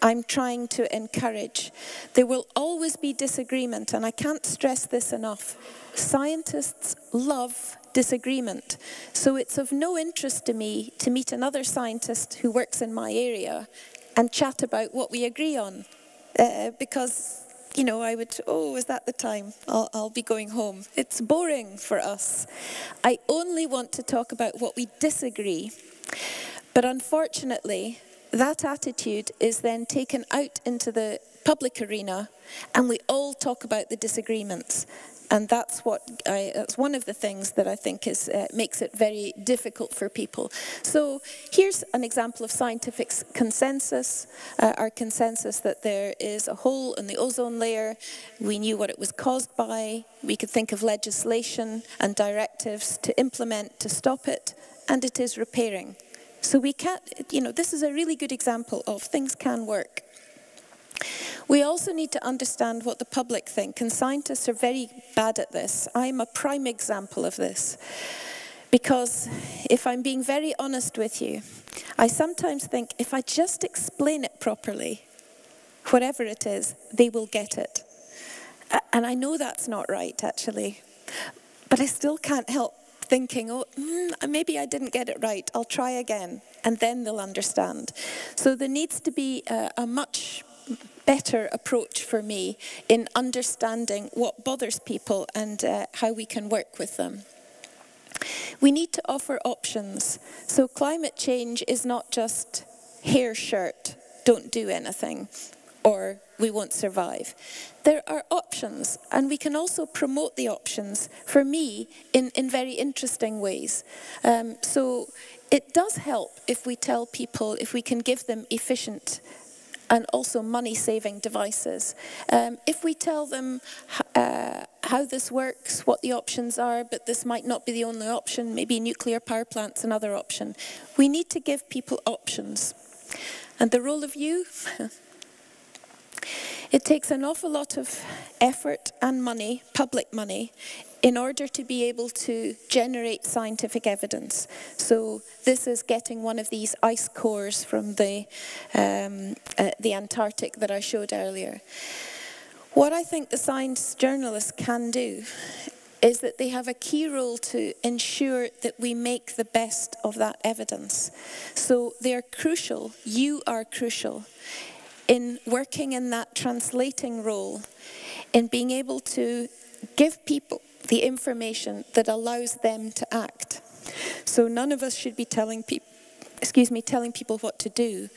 I'm trying to encourage. There will always be disagreement, and I can't stress this enough. Scientists love disagreement. So it's of no interest to me to meet another scientist who works in my area and chat about what we agree on, because you know, I would, oh, is that the time? I'll be going home. It's boring for us. I only want to talk about what we disagree. But unfortunately, that attitude is then taken out into the public arena, and we all talk about the disagreements. And that's one of the things that I think makes it very difficult for people. So here's an example of scientific consensus. Our consensus that there is a hole in the ozone layer. We knew what it was caused by. We could think of legislation and directives to implement to stop it. And it is repairing. So we can't, you know, this is a really good example of things can work. We also need to understand what the public think, and scientists are very bad at this. I'm a prime example of this, because if I'm being very honest with you, I sometimes think if I just explain it properly, whatever it is, they will get it. And I know that's not right, actually, but I still can't help thinking, oh, maybe I didn't get it right, I'll try again, and then they'll understand. So there needs to be a much better approach for me in understanding what bothers people and how we can work with them. We need to offer options. So climate change is not just hair shirt, don't do anything, or we won't survive. There are options, and we can also promote the options, for me, in very interesting ways. So it does help if we tell people, if we can give them efficient and also money-saving devices. If we tell them how this works, what the options are, but this might not be the only option, maybe nuclear power plant's another option. We need to give people options. And the role of you? It takes an awful lot of effort and money, public money, in order to be able to generate scientific evidence. So this is getting one of these ice cores from the Antarctic that I showed earlier. What I think the science journalists can do is that they have a key role to ensure that we make the best of that evidence. So they're crucial, you are crucial, in working in that translating role, in being able to give people the information that allows them to act. So none of us should be telling people what to do,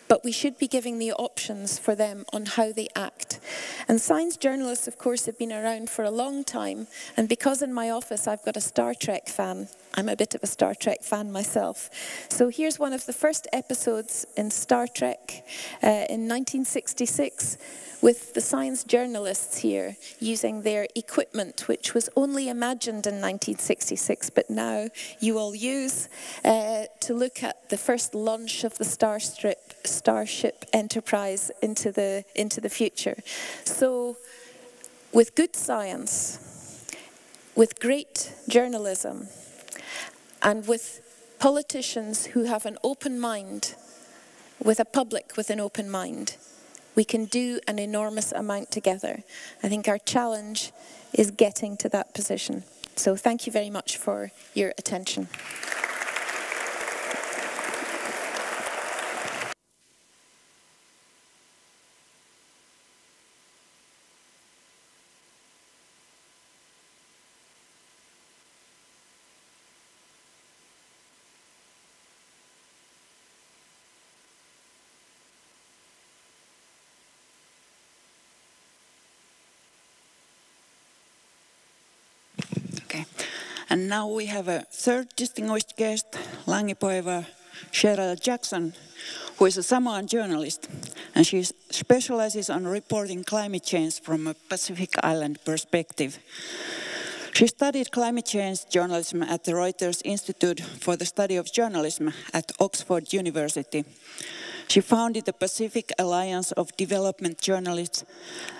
but we should be giving the options for them on how they act. And science journalists, of course, have been around for a long time, and because in my office I've got a Star Trek fan, I'm a bit of a Star Trek fan myself. So here's one of the first episodes in Star Trek in 1966, with the science journalists here using their equipment, which was only imagined in 1966, but now you all use to look at the first launch of the Starship Enterprise into the future. So with good science, with great journalism, and with politicians who have an open mind, with a public with an open mind, we can do an enormous amount together. I think our challenge is getting to that position. So thank you very much for your attention. And now we have a third distinguished guest, Langipoeva Cheryl Jackson, who is a Samoan journalist, and she specializes on reporting climate change from a Pacific Island perspective. She studied climate change journalism at the Reuters Institute for the Study of Journalism at Oxford University. She founded the Pacific Alliance of Development Journalists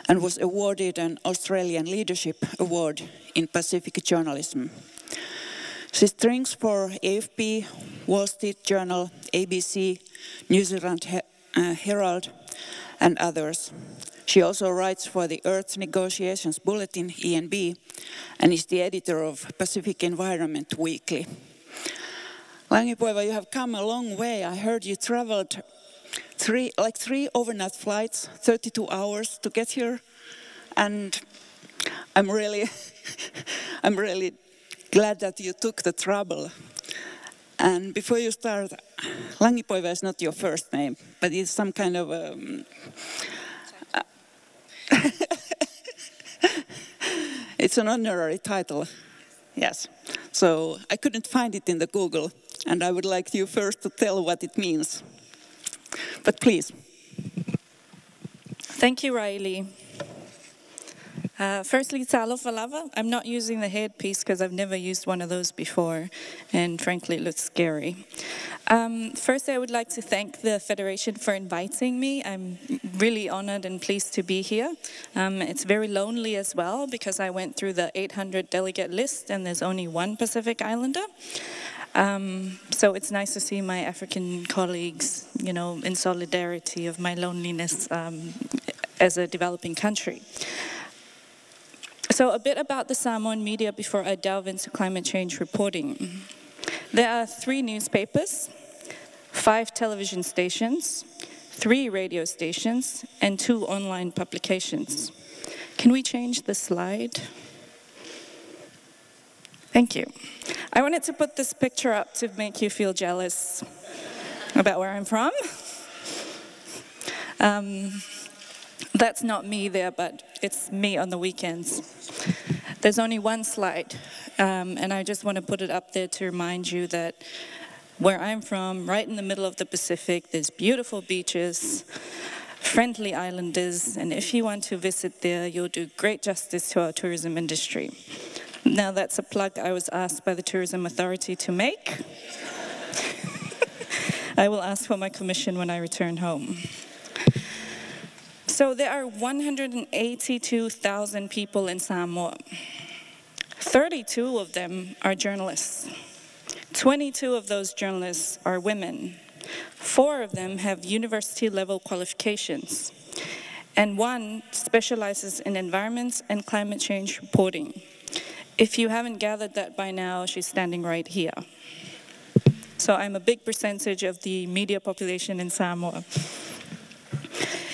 and was awarded an Australian Leadership Award in Pacific journalism. She strings for AFP, Wall Street Journal, ABC, New Zealand Herald, and others. She also writes for the Earth Negotiations Bulletin, ENB, and is the editor of Pacific Environment Weekly. Langipoeva, you have come a long way. I heard you traveled three overnight flights, 32 hours to get here, and I'm really glad that you took the trouble. And before you start, Langipoeva is not your first name, but it's some kind of it's an honorary title, yes. So I couldn't find it in the Google, and I would like you first to tell what it means. But please. Thank you, Riley. Firstly, talo falava. I'm not using the headpiece because I've never used one of those before, and frankly, it looks scary. First, I would like to thank the Federation for inviting me. I'm really honored and pleased to be here. It's very lonely as well because I went through the 800 delegate list and there's only one Pacific Islander. So it's nice to see my African colleagues, you know, in solidarity of my loneliness as a developing country. So a bit about the Samoan media before I delve into climate change reporting. There are 3 newspapers, 5 television stations, 3 radio stations, and 2 online publications. Can we change the slide? Thank you. I wanted to put this picture up to make you feel jealous about where I'm from. That's not me there, but it's me on the weekends. There's only one slide, and I just want to put it up there to remind you that where I'm from, right in the middle of the Pacific, there's beautiful beaches, friendly islanders, and if you want to visit there, you'll do great justice to our tourism industry. Now that's a plug I was asked by the Tourism Authority to make. I will ask for my commission when I return home. So there are 182,000 people in Samoa. 32 of them are journalists. 22 of those journalists are women. 4 of them have university-level qualifications. And 1 specializes in environment and climate change reporting. If you haven't gathered that by now, she's standing right here. So I'm a big percentage of the media population in Samoa.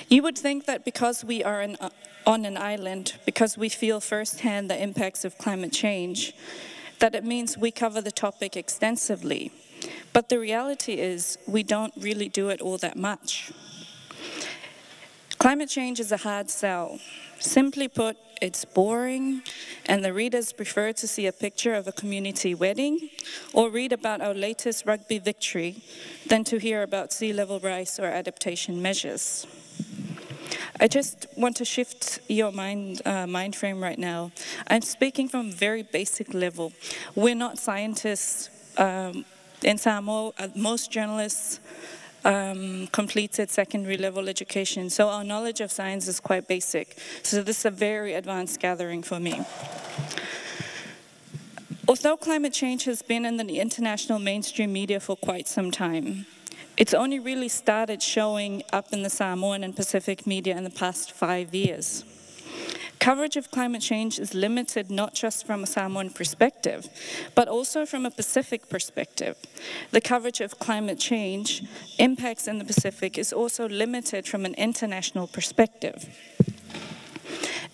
You would think that because we are on an island, because we feel firsthand the impacts of climate change, that it means we cover the topic extensively. But the reality is we don't really do it all that much. Climate change is a hard sell. Simply put, it's boring, and the readers prefer to see a picture of a community wedding or read about our latest rugby victory than to hear about sea level rise or adaptation measures. I just want to shift your mind frame right now. I'm speaking from a very basic level. We're not scientists. In Samoa, most journalists completed secondary level education, so our knowledge of science is quite basic. So this is a very advanced gathering for me. Although climate change has been in the international mainstream media for quite some time, it's only really started showing up in the Samoan and Pacific media in the past 5 years. Coverage of climate change is limited not just from a Samoan perspective, but also from a Pacific perspective. The coverage of climate change impacts in the Pacific is also limited from an international perspective.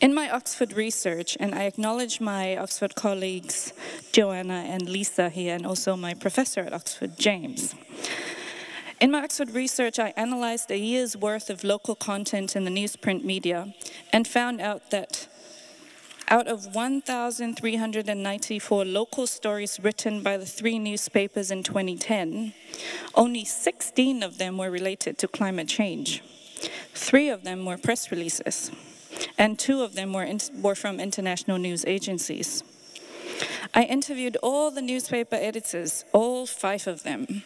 In my Oxford research, and I acknowledge my Oxford colleagues, Joanna and Lisa here, and also my professor at Oxford, James. In my Oxford research, I analyzed a year's worth of local content in the newsprint media and found out that out of 1,394 local stories written by the 3 newspapers in 2010, only 16 of them were related to climate change. 3 of them were press releases, and 2 of them were from international news agencies. I interviewed all the newspaper editors, all 5 of them,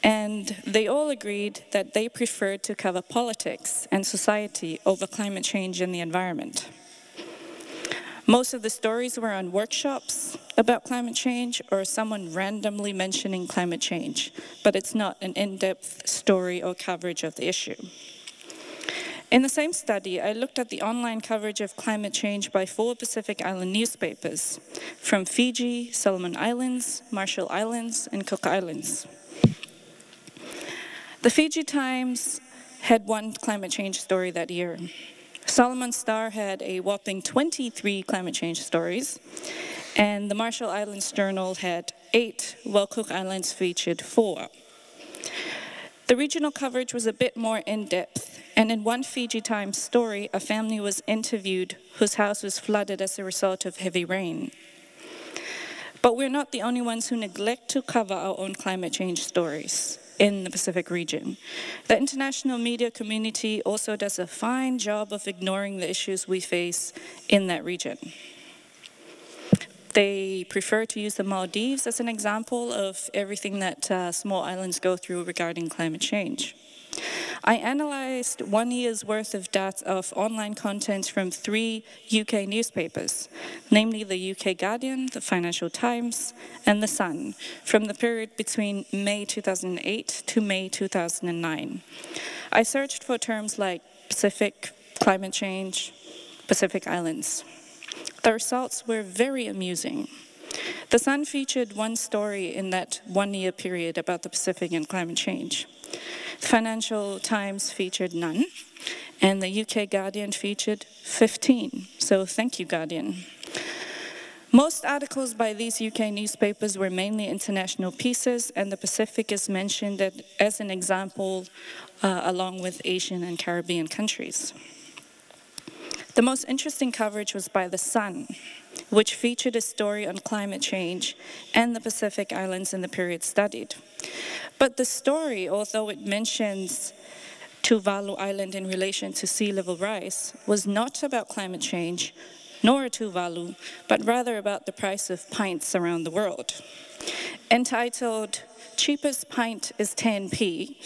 and they all agreed that they preferred to cover politics and society over climate change and the environment. Most of the stories were on workshops about climate change or someone randomly mentioning climate change, but it's not an in-depth story or coverage of the issue. In the same study, I looked at the online coverage of climate change by 4 Pacific Island newspapers from Fiji, Solomon Islands, Marshall Islands, and Cook Islands. The Fiji Times had 1 climate change story that year. Solomon Star had a whopping 23 climate change stories, and the Marshall Islands Journal had 8, while Cook Islands featured 4. The regional coverage was a bit more in-depth, and in 1 Fiji Times story, a family was interviewed whose house was flooded as a result of heavy rain. But we're not the only ones who neglect to cover our own climate change stories in the Pacific region. The international media community also does a fine job of ignoring the issues we face in that region. They prefer to use the Maldives as an example of everything that small islands go through regarding climate change. I analyzed 1 year's worth of data of online content from 3 UK newspapers, namely the UK Guardian, the Financial Times, and the Sun, from the period between May 2008 to May 2009. I searched for terms like Pacific, climate change, Pacific Islands. The results were very amusing. The Sun featured one story in that one-year period about the Pacific and climate change. The Financial Times featured none, and the UK Guardian featured 15. So thank you, Guardian. Most articles by these UK newspapers were mainly international pieces, and the Pacific is mentioned as an example along with Asian and Caribbean countries. The most interesting coverage was by The Sun, which featured a story on climate change and the Pacific Islands in the period studied. But the story, although it mentions Tuvalu Island in relation to sea level rise, was not about climate change, nor Tuvalu, but rather about the price of pints around the world. Entitled, "Cheapest Pint is 10p,"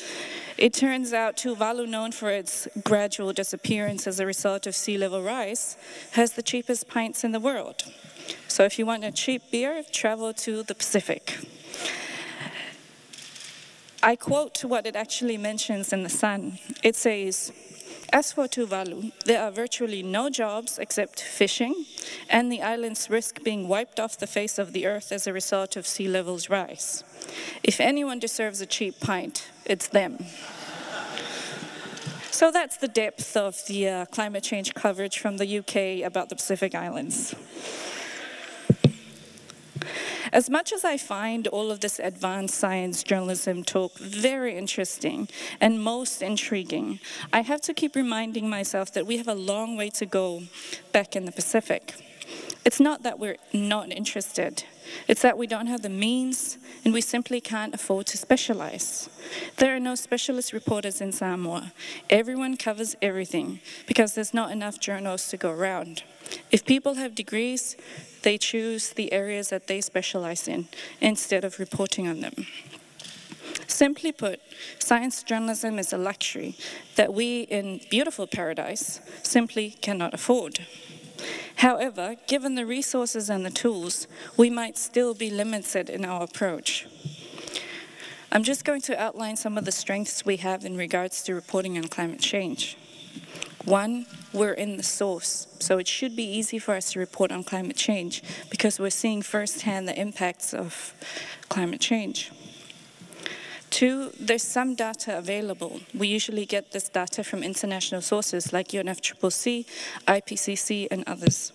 it turns out Tuvalu, known for its gradual disappearance as a result of sea level rise, has the cheapest pints in the world. So if you want a cheap beer, travel to the Pacific. I quote what it actually mentions in The Sun. It says, "As for Tuvalu, there are virtually no jobs except fishing, and the islands risk being wiped off the face of the earth as a result of sea levels rise. If anyone deserves a cheap pint, it's them." So that's the depth of the climate change coverage from the UK about the Pacific Islands. As much as I find all of this advanced science journalism talk very interesting and most intriguing, I have to keep reminding myself that we have a long way to go back in the Pacific. It's not that we're not interested, it's that we don't have the means and we simply can't afford to specialize. There are no specialist reporters in Samoa. Everyone covers everything because there's not enough journals to go around. If people have degrees, they choose the areas that they specialize in instead of reporting on them. Simply put, science journalism is a luxury that we in beautiful paradise simply cannot afford. However, given the resources and the tools, we might still be limited in our approach. I'm just going to outline some of the strengths we have in regards to reporting on climate change. One, we're in the source, so it should be easy for us to report on climate change because we're seeing firsthand the impacts of climate change. Two, there's some data available. We usually get this data from international sources like UNFCCC, IPCC, and others.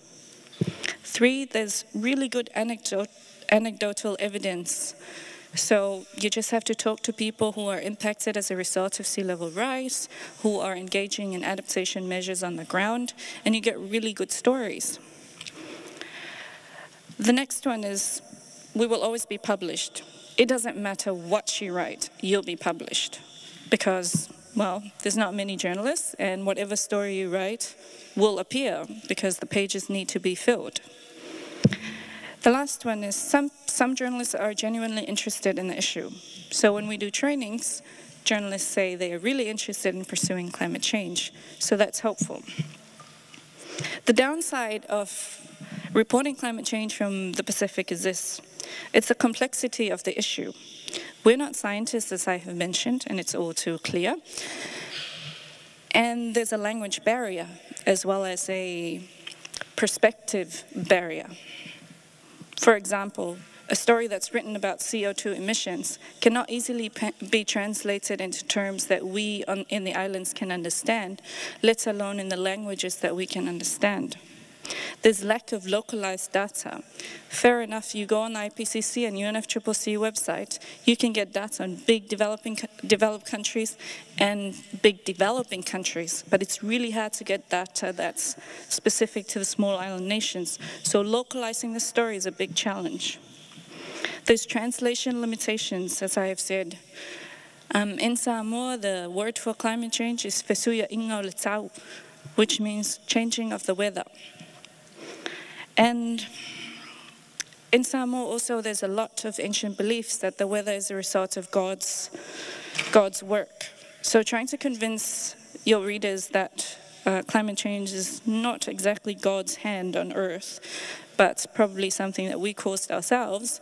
Three, there's really good anecdotal evidence. So you just have to talk to people who are impacted as a result of sea level rise, who are engaging in adaptation measures on the ground, and you get really good stories. The next one is, we will always be published. It doesn't matter what you write, you'll be published. Because, well, there's not many journalists, and whatever story you write will appear because the pages need to be filled. The last one is some journalists are genuinely interested in the issue. So when we do trainings, journalists say they are really interested in pursuing climate change. So that's hopeful. The downside of reporting climate change from the Pacific is this. It's the complexity of the issue. We're not scientists, as I have mentioned, and it's all too clear. And there's a language barrier, as well as a perspective barrier. For example, a story that's written about CO2 emissions cannot easily be translated into terms that we in the islands can understand, let alone in the languages that we can understand. There's lack of localized data. Fair enough, you go on the IPCC and UNFCCC website, you can get data on big developed countries and big developing countries, but it's really hard to get data that's specific to the small island nations. So localizing the story is a big challenge. There's translation limitations, as I have said. In Samoa, the word for climate change is fesuya ingau letau, which means changing of the weather. And in Samoa also there's a lot of ancient beliefs that the weather is a result of God's work. So trying to convince your readers that climate change is not exactly God's hand on earth, but probably something that we caused ourselves,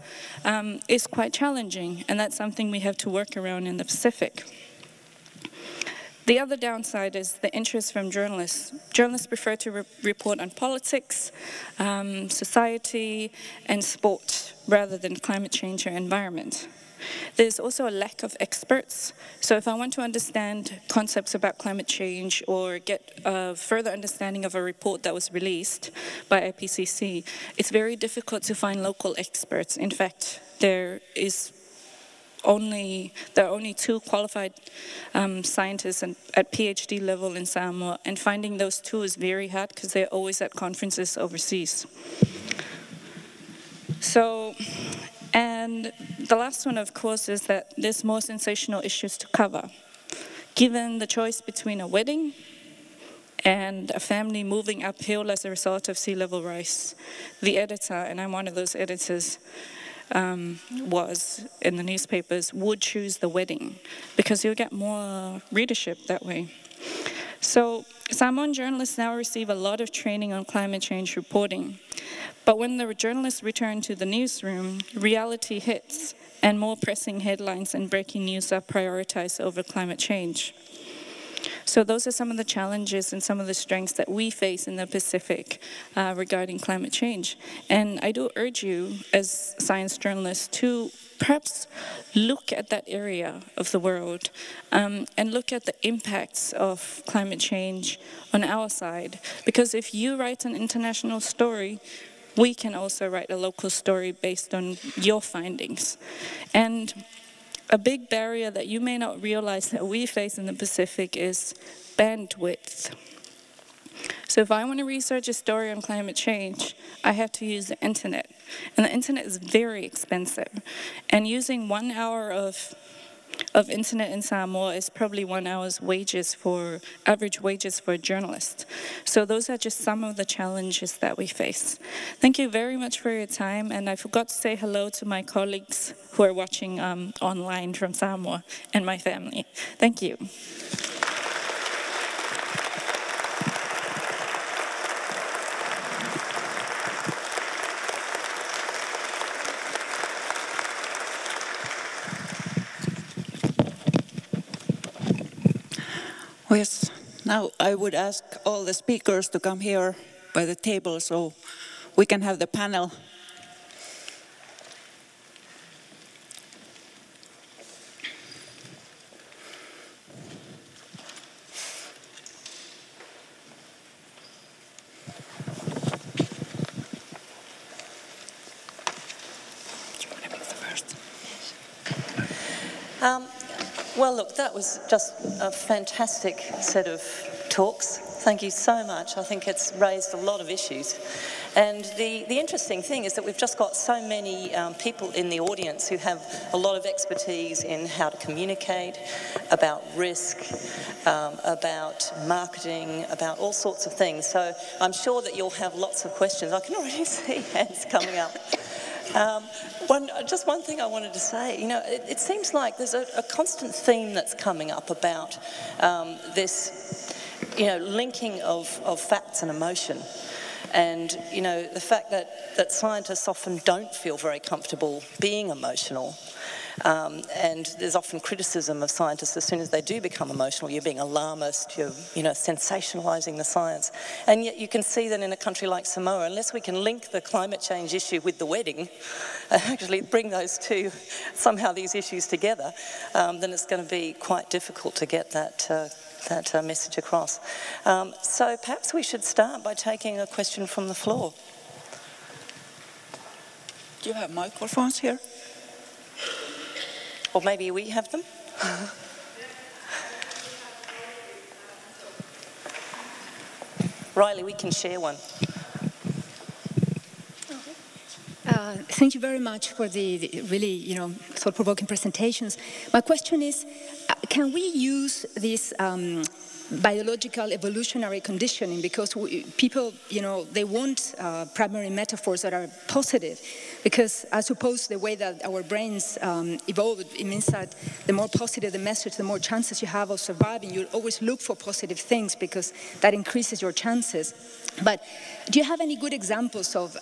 is quite challenging, and that's something we have to work around in the Pacific. The other downside is the interest from journalists. Journalists prefer to report on politics, society, and sport rather than climate change or environment. There's also a lack of experts. So if I want to understand concepts about climate change or get a further understanding of a report that was released by IPCC, it's very difficult to find local experts. In fact, there are only 2 qualified scientists at PhD level in Samoa, and finding those 2 is very hard because they're always at conferences overseas. So, and the last one, of course, is that there's more sensational issues to cover. Given the choice between a wedding and a family moving uphill as a result of sea level rise, the editor, and I'm one of those editors, was in the newspapers, would choose the wedding because you'll get more readership that way. So Samoan journalists now receive a lot of training on climate change reporting. But when the journalists return to the newsroom, reality hits and more pressing headlines and breaking news are prioritized over climate change. So those are some of the challenges and some of the strengths that we face in the Pacific regarding climate change. And I do urge you as science journalists to perhaps look at that area of the world and look at the impacts of climate change on our side. Because if you write an international story, we can also write a local story based on your findings. And a big barrier that you may not realize that we face in the Pacific is bandwidth. So if I want to research a story on climate change, I have to use the internet. And the internet is very expensive. And using 1 hour of internet in Samoa is probably 1 hour's average wages for a journalist. So those are just some of the challenges that we face. Thank you very much for your time, and I forgot to say hello to my colleagues who are watching online from Samoa and my family. Thank you. Yes, now I would ask all the speakers to come here by the table so we can have the panel. Do you want to be the first? Well, look, that was just a fantastic set of talks. Thank you so much. I think it's raised a lot of issues. And the interesting thing is that we've just got so many people in the audience who have a lot of expertise in how to communicate, about risk, about marketing, about all sorts of things. So I'm sure that you'll have lots of questions. I can already see hands coming up. Just one thing I wanted to say, it seems like there's a constant theme that's coming up about this, linking of facts and emotion. And, the fact that scientists often don't feel very comfortable being emotional. And there's often criticism of scientists as soon as they do become emotional. You're being alarmist, you're sensationalising the science. And yet you can see that in a country like Samoa, unless we can link the climate change issue with the wedding, actually bring those two, somehow these issues together, then it's going to be quite difficult to get that message across. So perhaps we should start by taking a question from the floor. Do you have microphones here? Or maybe we have them? Riley, we can share one. Thank you very much for the really, thought-provoking presentations. My question is, can we use this biological evolutionary conditioning, because people, they want primary metaphors that are positive, because I suppose the way that our brains evolved, it means that the more positive the message, the more chances you have of surviving. You'll always look for positive things because that increases your chances. But do you have any good examples of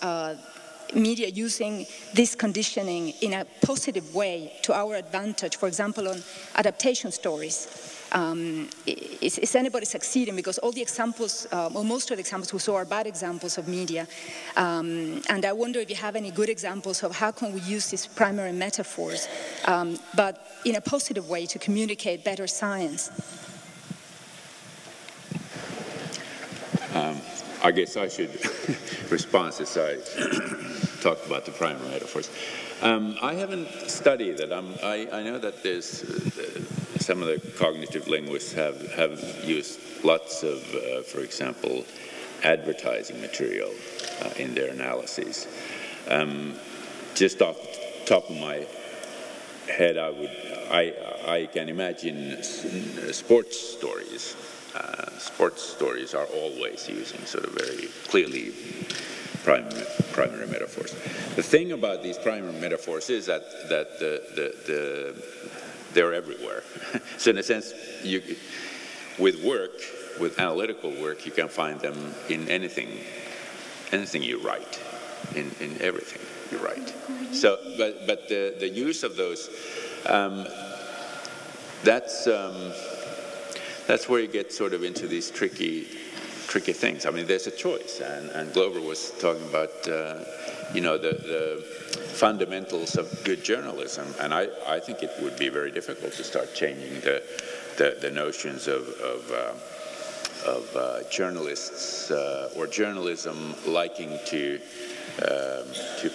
media using this conditioning in a positive way to our advantage, for example, on adaptation stories? is anybody succeeding? Because all the examples, or most of the examples we saw are bad examples of media. And I wonder if you have any good examples of how can we use these primary metaphors, but in a positive way to communicate better science. I guess I should respond as I talk about the primary metaphors. I haven't studied that. I know that there's some of the cognitive linguists have used lots of, for example, advertising material in their analyses. Just off the top of my head, I can imagine sports stories. Sports stories are always using sort of very clearly primary metaphors. The thing about these primary metaphors is that they're everywhere. So in a sense, with analytical work, you can find them in anything you write, in everything you write. So, but the use of those, that's where you get sort of into these tricky things. I mean, there's a choice, and Glover was talking about, the fundamentals of good journalism, and I think it would be very difficult to start changing the notions of journalists or journalism liking to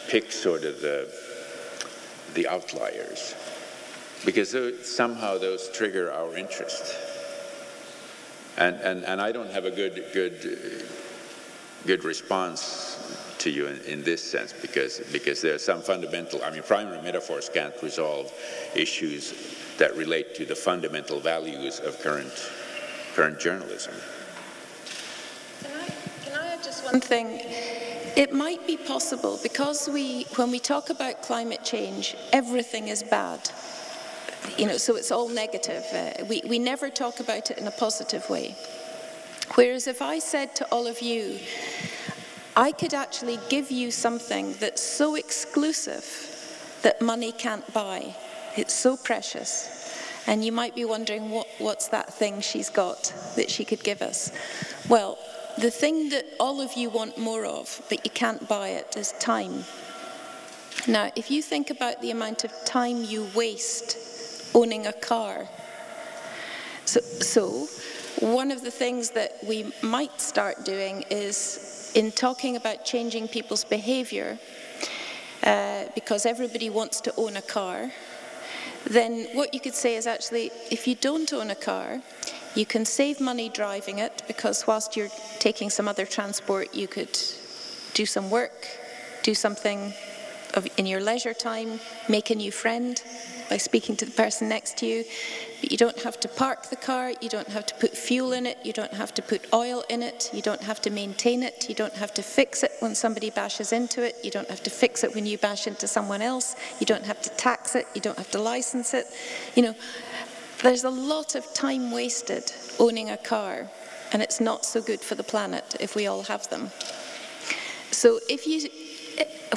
pick sort of the outliers, because somehow those trigger our interest. And I don't have a good response to you in this sense, because there are some fundamental, I mean, primary metaphors can't resolve issues that relate to the fundamental values of current journalism. Can I add just one thing? It might be possible, because when we talk about climate change, everything is bad. So it's all negative. We never talk about it in a positive way. Whereas if I said to all of you, I could actually give you something that's so exclusive that money can't buy. It's so precious. And you might be wondering, what's that thing she's got that she could give us? Well, the thing that all of you want more of, but you can't buy it, is time. Now, if you think about the amount of time you waste owning a car. So one of the things that we might start doing is, in talking about changing people's behavior, because everybody wants to own a car, then what you could say is actually, if you don't own a car, you can save money driving it, because whilst you're taking some other transport, you could do some work, do something in your leisure time, make a new friend by speaking to the person next to you. But you don't have to park the car, you don't have to put fuel in it, you don't have to put oil in it, you don't have to maintain it, you don't have to fix it when somebody bashes into it, you don't have to fix it when you bash into someone else, you don't have to tax it, you don't have to license it. There's a lot of time wasted owning a car, and it's not so good for the planet if we all have them. So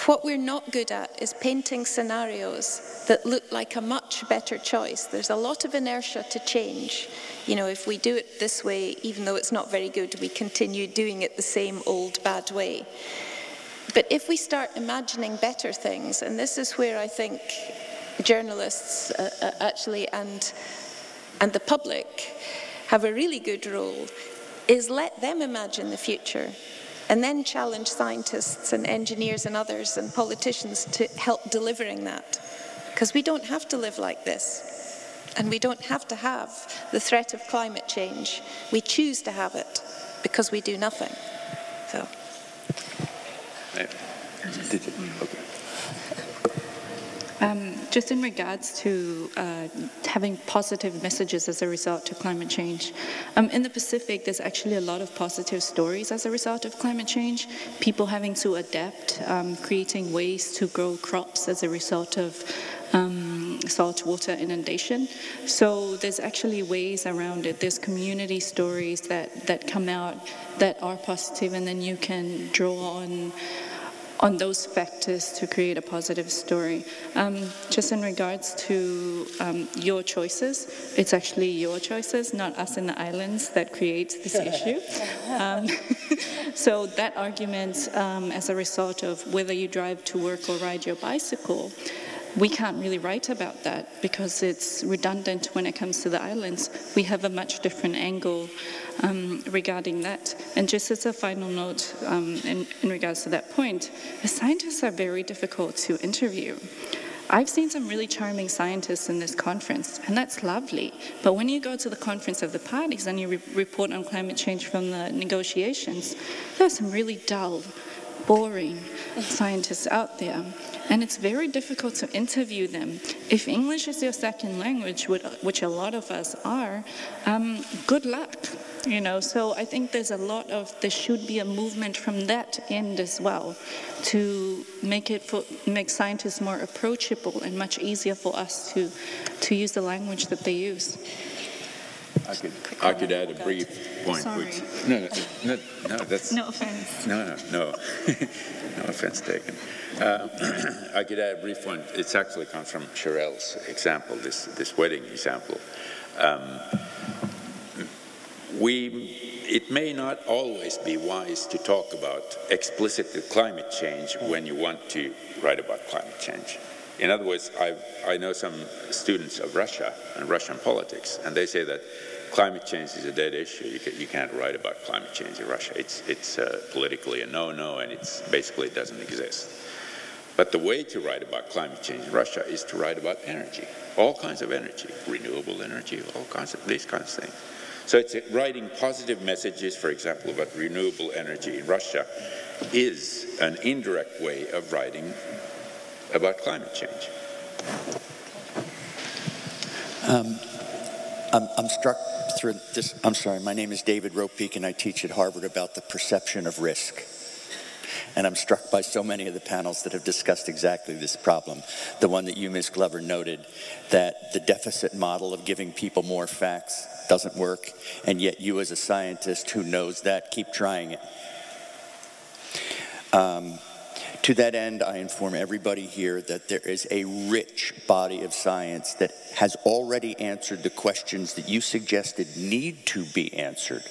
what we're not good at is painting scenarios that look like a much better choice. There's a lot of inertia to change. If we do it this way, even though it's not very good, we continue doing it the same old bad way. But if we start imagining better things, and this is where I think journalists actually and the public have a really good role, is let them imagine the future, and then challenge scientists and engineers and others and politicians to help delivering that. Because we don't have to live like this. And we don't have to have the threat of climate change. We choose to have it because we do nothing. So. Just in regards to having positive messages as a result of climate change, in the Pacific, there's actually a lot of positive stories as a result of climate change. People having to adapt, creating ways to grow crops as a result of saltwater inundation. So there's actually ways around it. There's community stories that come out that are positive, and then you can draw on those factors to create a positive story. Just in regards to your choices, it's actually your choices, not us in the islands, that creates this issue. So that argument, as a result of whether you drive to work or ride your bicycle, we can't really write about that because it's redundant when it comes to the islands. We have a much different angle regarding that. And just as a final note in regards to that point, the scientists are very difficult to interview. I've seen some really charming scientists in this conference, and that's lovely. But when you go to the conference of the parties and you report on climate change from the negotiations, there's some really dull, boring scientists out there. And it's very difficult to interview them. If English is your second language, which a lot of us are, good luck. You know, so I think there should be a movement from that end as well to make scientists more approachable and much easier for us to use the language that they use. I could add a brief point. Sorry. No, that's... No offense. No. No offense taken. I could add a brief point. It actually comes from Sherelle's example, this wedding example. It may not always be wise to talk about explicitly climate change when you want to write about climate change. In other words, I know some students of Russia and Russian politics, and they say that climate change is a dead issue. You can't write about climate change in Russia. It's politically a no-no, and basically it doesn't exist. But the way to write about climate change in Russia is to write about energy, all kinds of energy, renewable energy, all kinds of these kinds of things. So it's writing positive messages, for example, about renewable energy in Russia is an indirect way of writing about climate change. I'm struck through this. I'm sorry, my name is David Ropeek, and I teach at Harvard about the perception of risk. And I'm struck by so many of the panels that have discussed exactly this problem. The one that you, Ms. Glover, noted, that the deficit model of giving people more facts doesn't work, and yet you as a scientist who knows that, keep trying it. To that end, I inform everybody here that there is a rich body of science that has already answered the questions that you suggested need to be answered.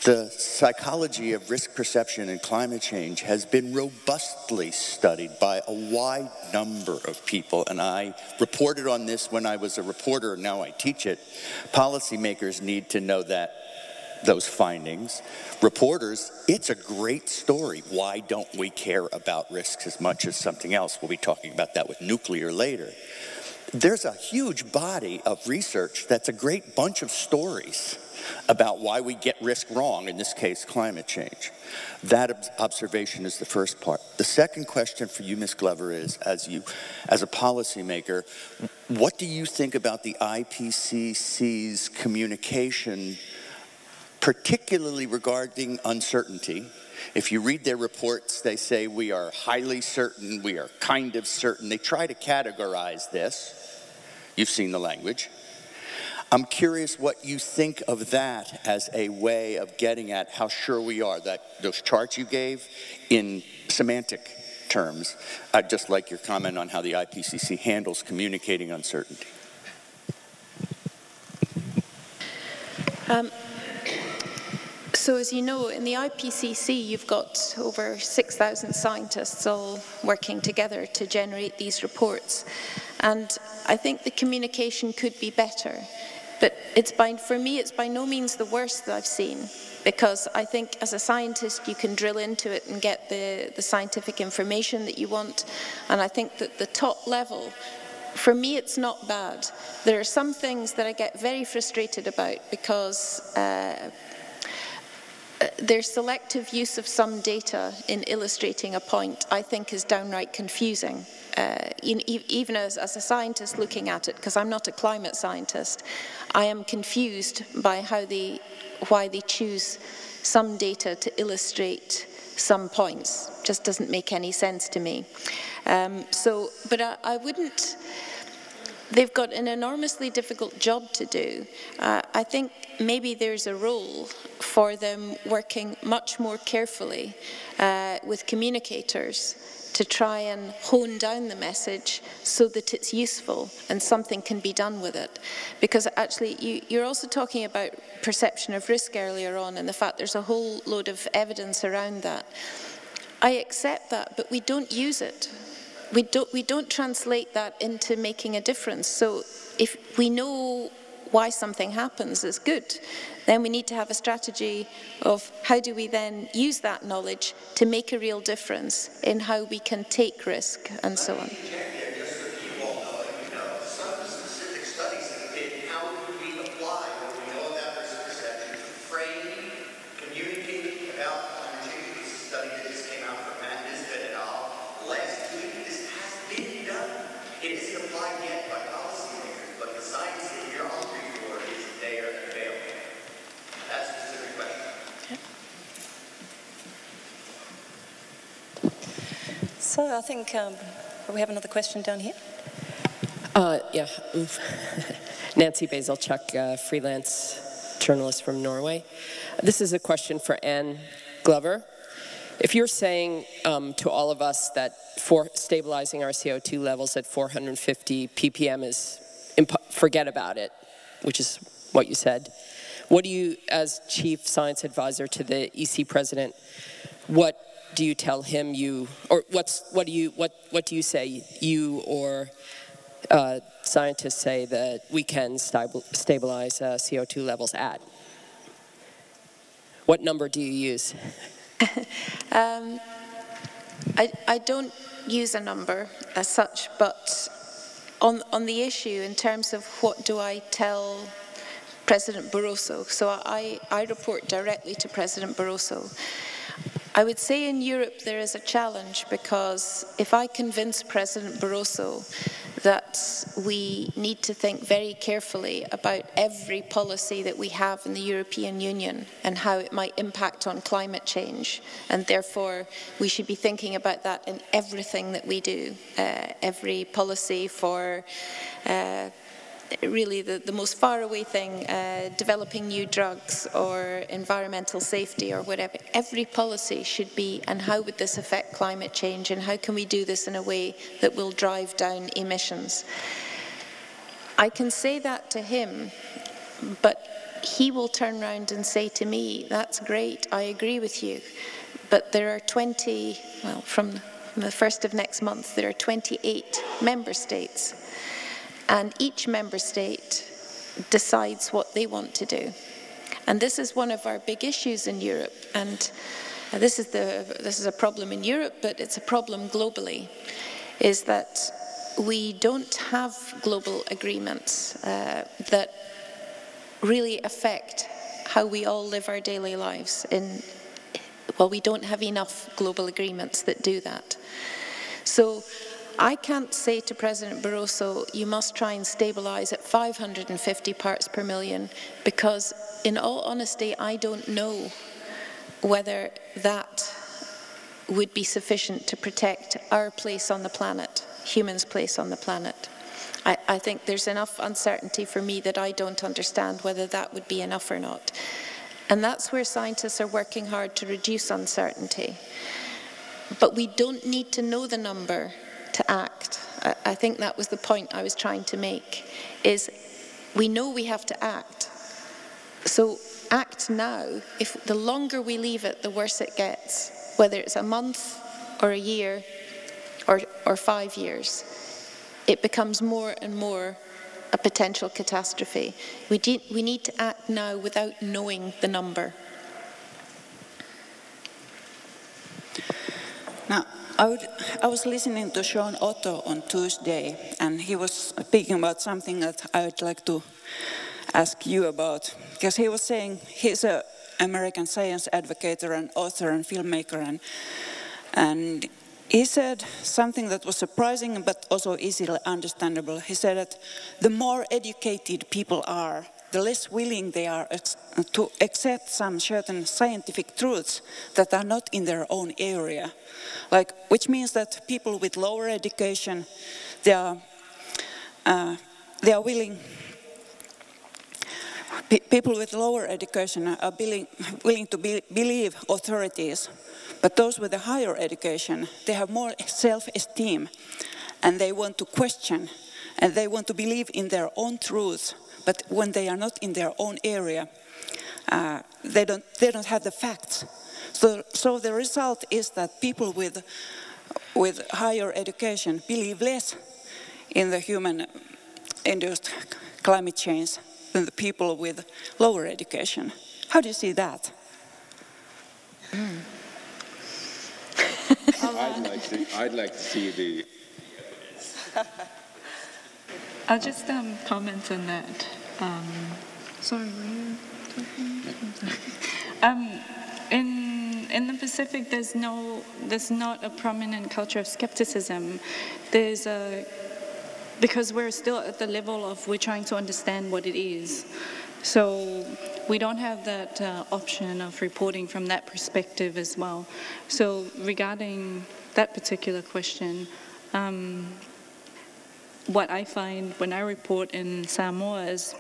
The psychology of risk perception and climate change has been robustly studied by a wide number of people, and I reported on this when I was a reporter, and now I teach it. Policymakers need to know those findings. Reporters, it's a great story. Why don't we care about risks as much as something else? We'll be talking about that with nuclear later. There's a huge body of research that's a great bunch of stories about why we get risk wrong, in this case, climate change. That observation is the first part. The second question for you, Ms. Glover, is, as a policymaker, what do you think about the IPCC's communication, particularly regarding uncertainty? If you read their reports, they say we are highly certain, we are kind of certain. They try to categorize this. You've seen the language. I'm curious what you think of that as a way of getting at how sure we are. Those charts you gave in semantic terms, I'd just like your comment on how the IPCC handles communicating uncertainty. So as you know, in the IPCC, you've got over 6,000 scientists all working together to generate these reports. And I think the communication could be better. But for me, it's by no means the worst that I've seen, because I think as a scientist, you can drill into it and get the scientific information that you want. And I think that the top level, for me, it's not bad. There are some things that I get very frustrated about because their selective use of some data in illustrating a point, I think, is downright confusing. Even as a scientist looking at it, because I'm not a climate scientist, I am confused by why they choose some data to illustrate some points. Just doesn't make any sense to me. But I wouldn't. they've got an enormously difficult job to do. I think maybe there's a role for them working much more carefully with communicators to try and hone down the message so that it's useful and something can be done with it. Because actually, you're also talking about perception of risk earlier on, and the fact there's a whole load of evidence around that. I accept that, but we don't use it. We don't translate that into making a difference. So if we know why something happens is good, then we need to have a strategy of how do we then use that knowledge to make a real difference in how we can take risk and so on. So I think we have another question down here. Yeah, Nancy Basilchuk, freelance journalist from Norway. This is a question for Anne Glover. If you're saying to all of us that for stabilizing our CO2 levels at 450 ppm is forget about it, which is what you said, what do you, as chief science advisor to the EC president, what do you tell him or what do you say you or scientists say that we can stabilize CO2 levels at? What number do you use? I don't use a number as such, but on the issue in terms of what do I tell President Barroso, so I report directly to President Barroso. I would say in Europe there is a challenge, because if I convince President Barroso that we need to think very carefully about every policy that we have in the European Union and how it might impact on climate change, and therefore we should be thinking about that in everything that we do, every policy for really the most faraway thing, developing new drugs or environmental safety or whatever. Every policy should be, and how would this affect climate change, and how can we do this in a way that will drive down emissions? I can say that to him, but he will turn around and say to me, that's great, I agree with you, but there are from the 1st of next month, there are 28 member states. And each member state decides what they want to do. And this is one of our big issues in Europe. And this is a problem in Europe, but it's a problem globally, is that we don't have global agreements that really affect how we all live our daily lives. Well, we don't have enough global agreements that do that. So I can't say to President Barroso, you must try and stabilize at 550 parts per million, because in all honesty, I don't know whether that would be sufficient to protect our place on the planet, humans' place on the planet. I think there's enough uncertainty for me that I don't understand whether that would be enough or not. And that's where scientists are working hard to reduce uncertainty. But we don't need to know the number to act. I think that was the point I was trying to make, is we know we have to act. So act now. If the longer we leave it, the worse it gets, whether it's a month or a year or 5 years. It becomes more and more a potential catastrophe. We need to act now without knowing the number. Now, I was listening to Sean Otto on Tuesday, and he was speaking about something that I would like to ask you about, because he was saying he's an American science advocate and author and filmmaker, and he said something that was surprising but also easily understandable. He said that the more educated people are, the less willing they are to accept some certain scientific truths that are not in their own area. Which means that people with lower education, they are they are willing. People with lower education are willing to believe authorities, but those with a higher education, they have more self-esteem, and they want to question, and they want to believe in their own truths. But when they are not in their own area, they don't have the facts. So the result is that people with higher education believe less in the human-induced climate change than the people with lower education. How do you see that? I'd like to see the. I'll just comment on that. Sorry, were you talking? In the Pacific, there's not a prominent culture of skepticism. Because we're still at the level of we're trying to understand what it is. So we don't have that option of reporting from that perspective as well. So regarding that particular question, what I find when I report in Samoa is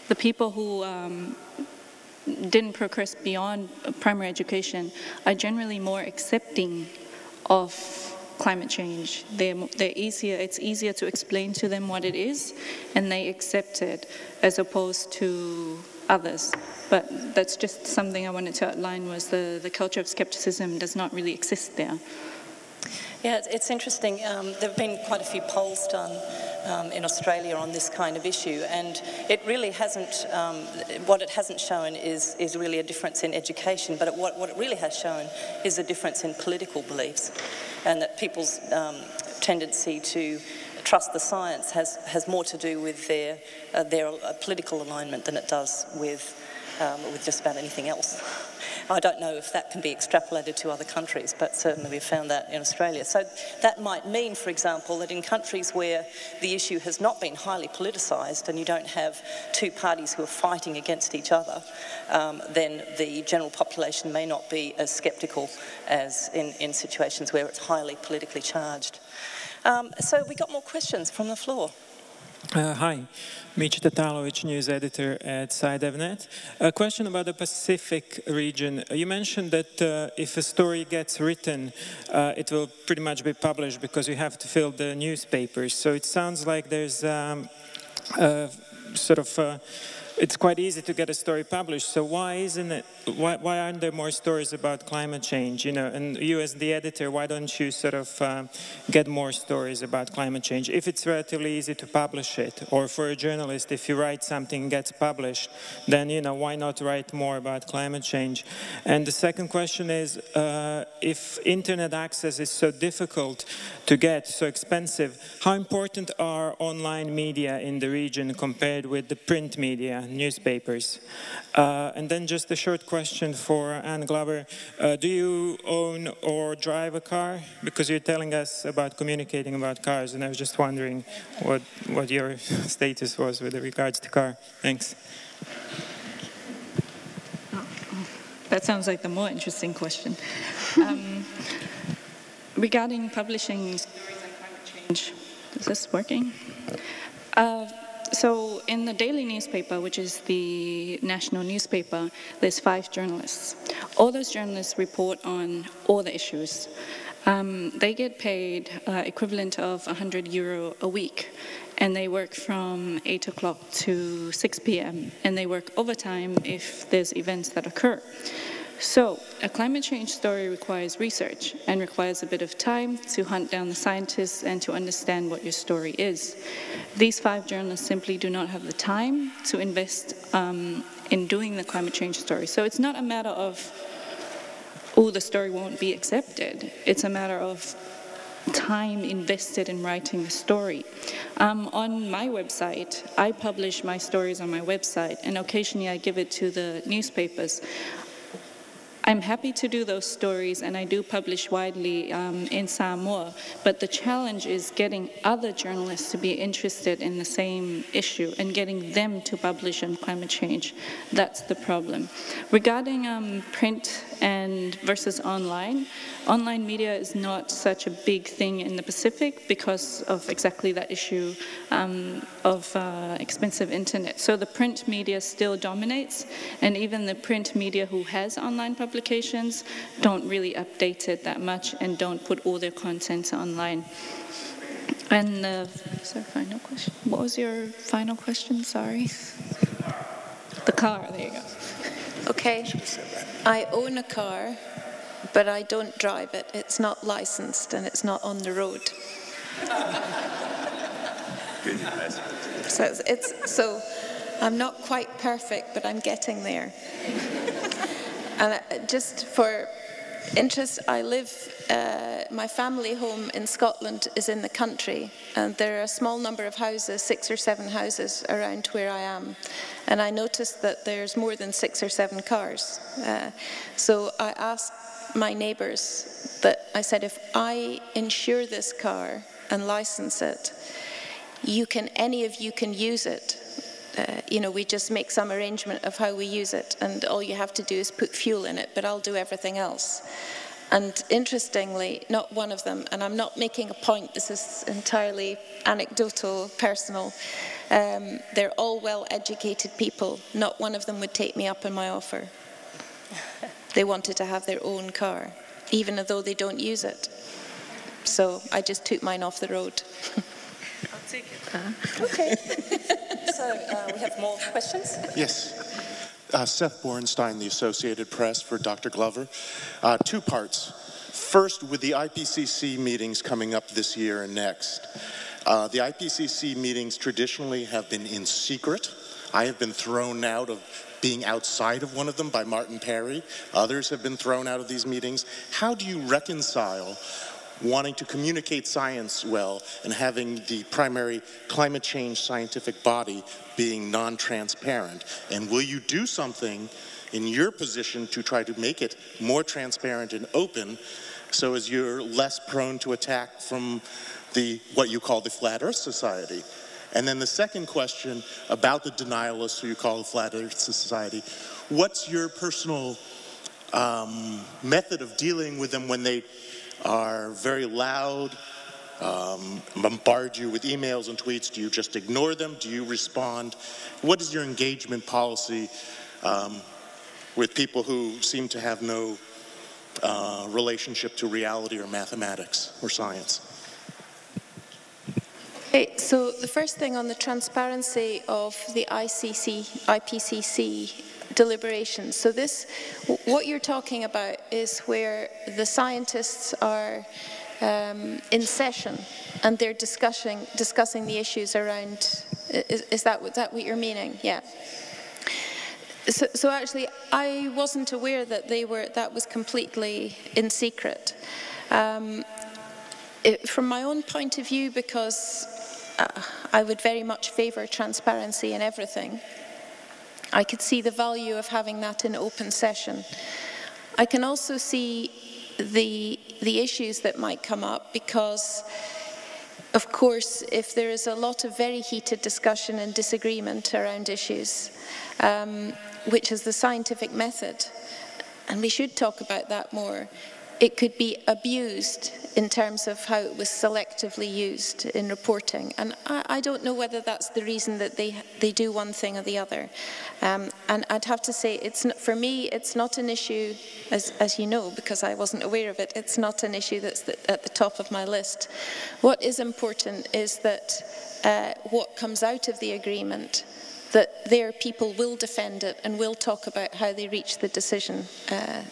the people who didn't progress beyond primary education are generally more accepting of climate change. It's easier to explain to them what it is, and they accept it as opposed to others. But that's just something I wanted to outline, was the culture of skepticism does not really exist there. Yeah, it's interesting. There have been quite a few polls done in Australia on this kind of issue, and it really hasn't, what it hasn't shown is really a difference in education, but what it really has shown is a difference in political beliefs, and that people's tendency to trust the science has more to do with their political alignment than it does with just about anything else. I don't know if that can be extrapolated to other countries, but certainly we've found that in Australia. So that might mean, for example, that in countries where the issue has not been highly politicised and you don't have two parties who are fighting against each other, then the general population may not be as sceptical as in situations where it's highly politically charged. So we got more questions from the floor. Hi, Mitch Tatalovic, news editor at SciDevNet. A question about the Pacific region. You mentioned that if a story gets written, it will pretty much be published because you have to fill the newspapers. So it sounds like there's it's quite easy to get a story published. So why aren't there more stories about climate change? You know, and you as the editor, why don't you sort of get more stories about climate change? If it's relatively easy to publish it, or for a journalist, if you write something and gets published, then, you know, why not write more about climate change? And the second question is, if internet access is so difficult to get, so expensive, how important are online media in the region compared with the print media? Newspapers. And then just a short question for Anne Glover. Do you own or drive a car? Because you're telling us about communicating about cars, and I was just wondering what your status was with regards to car. Thanks. That sounds like the more interesting question. Regarding publishing stories on climate change, is this working? So in the daily newspaper, which is the national newspaper, there's 5 journalists. All those journalists report on all the issues. They get paid equivalent of €100 a week, and they work from 8 o'clock to 6 p.m., and they work overtime if there's events that occur. So a climate change story requires research and requires a bit of time to hunt down the scientists and to understand what your story is. These 5 journalists simply do not have the time to invest in doing the climate change story. So it's not a matter of, oh, the story won't be accepted. It's a matter of time invested in writing the story. On my website, I publish my stories on my website, and occasionally I give it to the newspapers. I'm happy to do those stories, and I do publish widely in Samoa, but the challenge is getting other journalists to be interested in the same issue and getting them to publish on climate change. That's the problem. Regarding print and versus online. Online media is not such a big thing in the Pacific because of exactly that issue of expensive internet. So the print media still dominates, and even the print media who has online publications don't really update it that much and don't put all their content online. And is there a final question? What was your final question? Sorry. The car, there you go. Okay, I own a car, but I don't drive it. It's not licensed and it's not on the road. So I'm not quite perfect, but I'm getting there. And just for interest, I live, my family home in Scotland is in the country, and there are a small number of houses, 6 or 7 houses around where I am. And I noticed that there's more than 6 or 7 cars. So I asked my neighbours that, I said, if I insure this car and license it, any of you can use it. You know, we just make some arrangement of how we use it, and all you have to do is put fuel in it, but I'll do everything else. And interestingly, not one of them, and I'm not making a point, this is entirely anecdotal, personal, they're all well-educated people. Not one of them would take me up on my offer. They wanted to have their own car, even though they don't use it. So I just took mine off the road. I'll take it. Okay. So we have more questions? Yes. Seth Bornstein, the Associated Press, for Dr. Glover. 2 parts. First, with the IPCC meetings coming up this year and next, the IPCC meetings traditionally have been in secret. I have been thrown out of being outside of one of them by Martin Perry. Others have been thrown out of these meetings. How do you reconcile wanting to communicate science well and having the primary climate change scientific body being non-transparent? And will you do something in your position to try to make it more transparent and open so as you're less prone to attack from what you call the Flat Earth Society? And then the second question about the denialists who you call the Flat Earth Society, what's your personal method of dealing with them when they are very loud, bombard you with emails and tweets? Do you just ignore them? Do you respond? What is your engagement policy with people who seem to have no relationship to reality or mathematics or science? Okay, so the first thing on the transparency of the IPCC deliberations. So what you're talking about is where the scientists are in session and they're discussing the issues around. Is that what you're meaning? Yeah. So actually, I wasn't aware that that was completely in secret. From my own point of view, because I would very much favour transparency in everything, I could see the value of having that in open session. I can also see the issues that might come up because, of course, if there is a lot of very heated discussion and disagreement around issues, which is the scientific method, and we should talk about that more, it could be abused in terms of how it was selectively used in reporting. And I don't know whether that's the reason that they do one thing or the other. And I'd have to say, for me, it's not an issue, as you know, because I wasn't aware of it, it's not an issue that's at the top of my list. What is important is that what comes out of the agreement, that their people will defend it and will talk about how they reach the decision.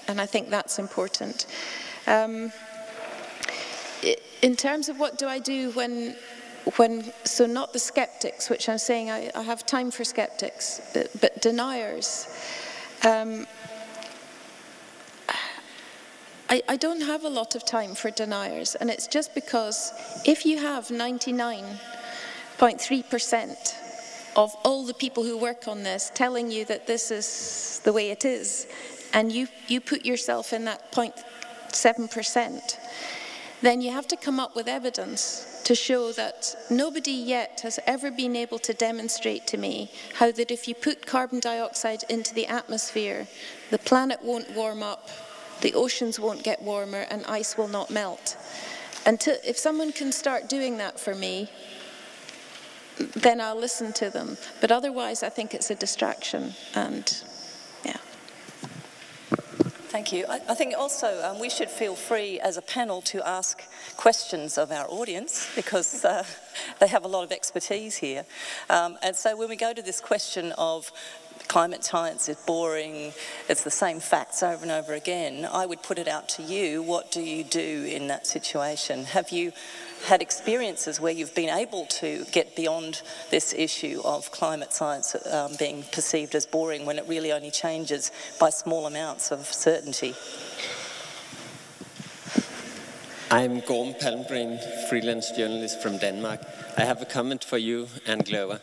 And I think that's important. In terms of what do I do so not the skeptics, which I'm saying I have time for skeptics, but deniers. I don't have a lot of time for deniers, and it's just because if you have 99.3% of all the people who work on this telling you that this is the way it is, and you put yourself in that 0.7%, then you have to come up with evidence to show that nobody yet has ever been able to demonstrate to me how that if you put carbon dioxide into the atmosphere, the planet won't warm up The oceans won't get warmer and ice will not melt. And if someone can start doing that for me, then I'll listen to them. But otherwise, I think it's a distraction. And yeah. Thank you. I think also we should feel free as a panel to ask questions of our audience, because they have a lot of expertise here. And so when we go to this question of climate science is boring, it's the same facts over and over again, I would put it out to you, what do you do in that situation? Have you had experiences where you've been able to get beyond this issue of climate science being perceived as boring when it really only changes by small amounts of certainty? I'm Gorm Palmgren, freelance journalist from Denmark. I have a comment for you, Anne Glover.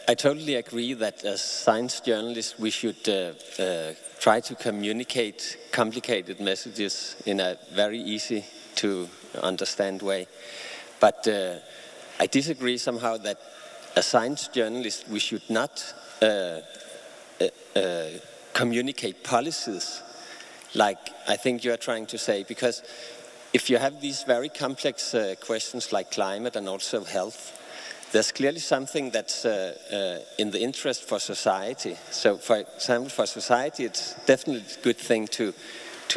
I totally agree that as science journalists we should try to communicate complicated messages in a very easy to understand way. But I disagree somehow that as science journalists we should not communicate policies like I think you are trying to say, because if you have these very complex questions like climate and also health, there's clearly something that's in the interest for society. So, for example, for society, it's definitely a good thing to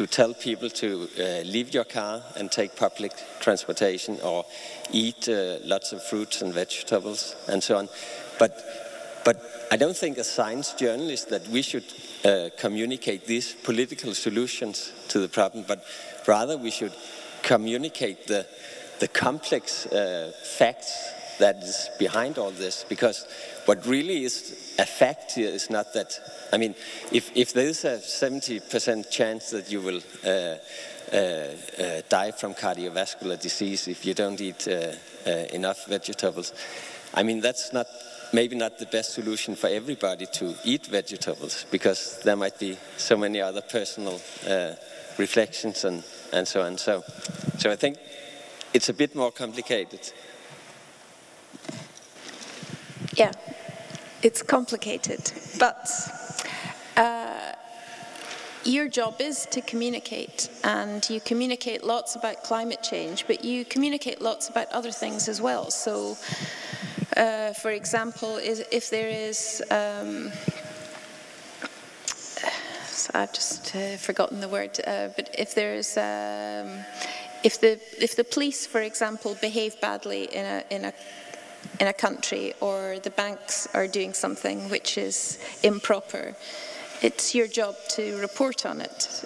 tell people to leave your car and take public transportation, or eat lots of fruits and vegetables and so on. But I don't think as science journalists that we should communicate these political solutions to the problem, but rather we should communicate the complex facts that is behind all this, because what really is a fact here is not that, I mean, if there is a 70% chance that you will die from cardiovascular disease if you don't eat enough vegetables, I mean, that's not, maybe not the best solution for everybody to eat vegetables, because there might be so many other personal reflections and so on. So I think it's a bit more complicated. Yeah, it's complicated, but your job is to communicate, and you communicate lots about climate change, but you communicate lots about other things as well. So, for example, if there is, I've just forgotten the word, but if there is, if the police, for example, behave badly in a country, or the banks are doing something which is improper, it's your job to report on it.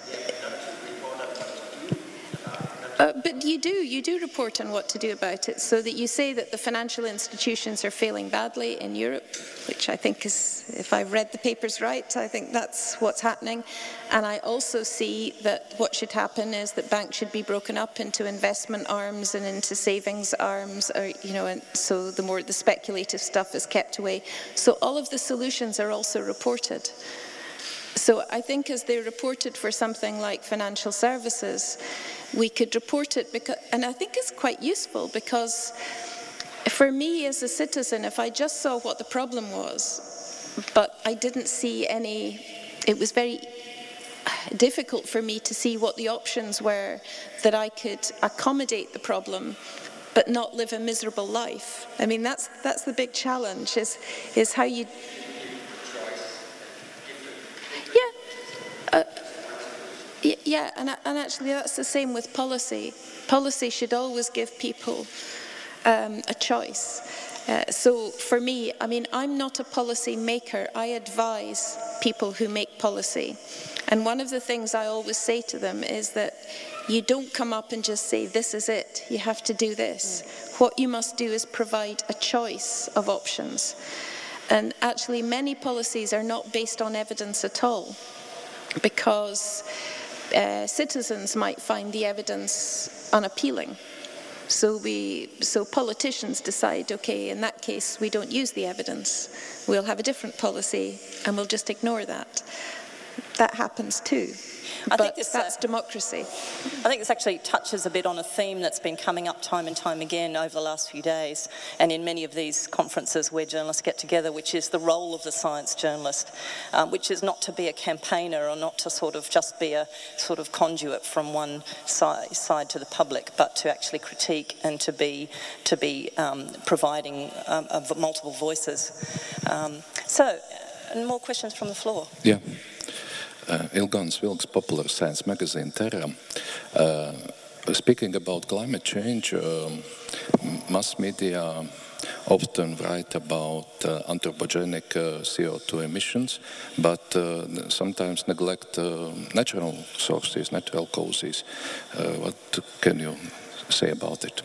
But you do report on what to do about it, so that you say that the financial institutions are failing badly in Europe, which I think is, if I've read the papers right, I think that's what's happening. And I also see that what should happen is that banks should be broken up into investment arms and into savings arms, or, you know, and so the speculative stuff is kept away. So all of the solutions are also reported. So I think as they're reported for something like financial services, we could report it, because, and I think it's quite useful, because for me as a citizen, if I just saw what the problem was, but I didn't see any, it was very difficult for me to see what the options were that I could accommodate the problem but not live a miserable life. I mean, that's the big challenge, is how you... Yeah, and actually that's the same with policy. Policy should always give people a choice. So for me, I mean, I'm not a policy maker. I advise people who make policy. And one of the things I always say to them is that you don't come up and just say, this is it, you have to do this. What you must do is provide a choice of options. And actually many policies are not based on evidence at all, because citizens might find the evidence unappealing. So politicians decide, okay, in that case we don't use the evidence. We'll have a different policy and we'll just ignore that. That happens too. But that's democracy. I think this actually touches a bit on a theme that's been coming up time and time again over the last few days, and in many of these conferences where journalists get together, which is the role of the science journalist, which is not to be a campaigner or not to sort of just be a sort of conduit from one side to the public, but to actually critique and to be providing multiple voices. So, and more questions from the floor. Yeah. Ilgans Vilks, popular science magazine Terra. Speaking about climate change, mass media often write about anthropogenic CO2 emissions, but sometimes neglect natural sources, natural causes. What can you say about it?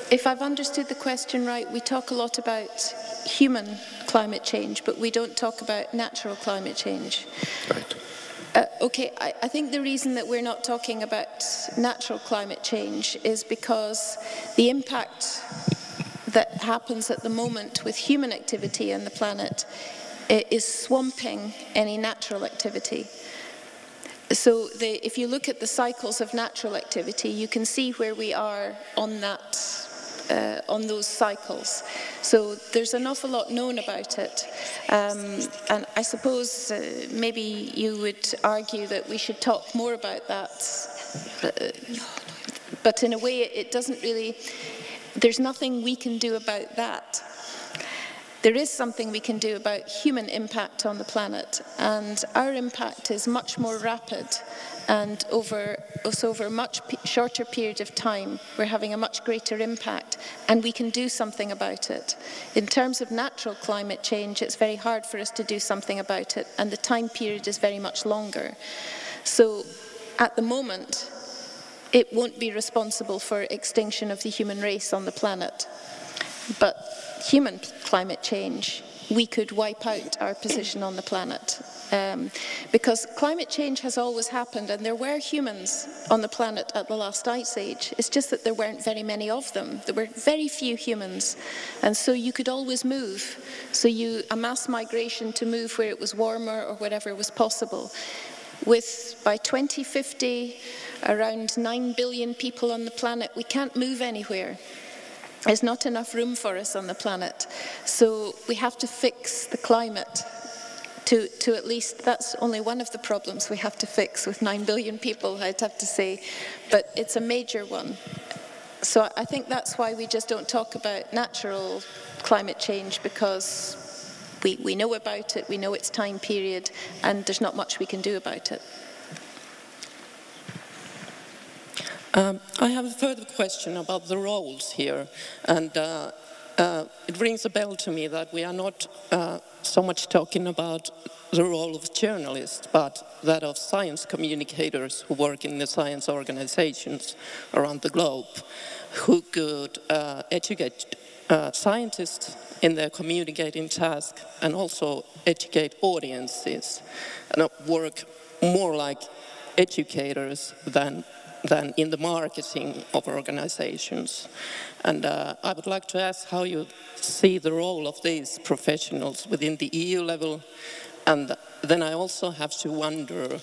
If I've understood the question right, we talk a lot about human climate change, but we don't talk about natural climate change. Right. Okay, I think the reason that we're not talking about natural climate change is because the impact that happens at the moment with human activity on the planet is swamping any natural activity. So if you look at the cycles of natural activity, you can see where we are on that. On those cycles. So there's an awful lot known about it. And I suppose maybe you would argue that we should talk more about that. But in a way, it doesn't really, there's nothing we can do about that. There is something we can do about human impact on the planet, and our impact is much more rapid, and over a much shorter period of time, we're having a much greater impact, and we can do something about it. In terms of natural climate change, it's very hard for us to do something about it, and the time period is very much longer. So at the moment, it won't be responsible for extinction of the human race on the planet. But human climate change, we could wipe out our position on the planet. Because climate change has always happened, and there were humans on the planet at the last ice age. It's just that there weren't very many of them. There were very few humans, and so you could always move. So a mass migration to move where it was warmer or whatever was possible. By 2050, around 9 billion people on the planet, we can't move anywhere. There's not enough room for us on the planet. So we have to fix the climate to at least, that's only one of the problems we have to fix with 9 billion people, I'd have to say. But it's a major one. So I think that's why we just don't talk about natural climate change, because we know about it, we know its time period, and there's not much we can do about it. I have a further question about the roles here, and it rings a bell to me that we are not so much talking about the role of journalists, but that of science communicators who work in the science organizations around the globe, who could educate scientists in their communicating task and also educate audiences and work more like educators than in the marketing of organizations. And I would like to ask how you see the role of these professionals within the EU level. And then I also have to wonder,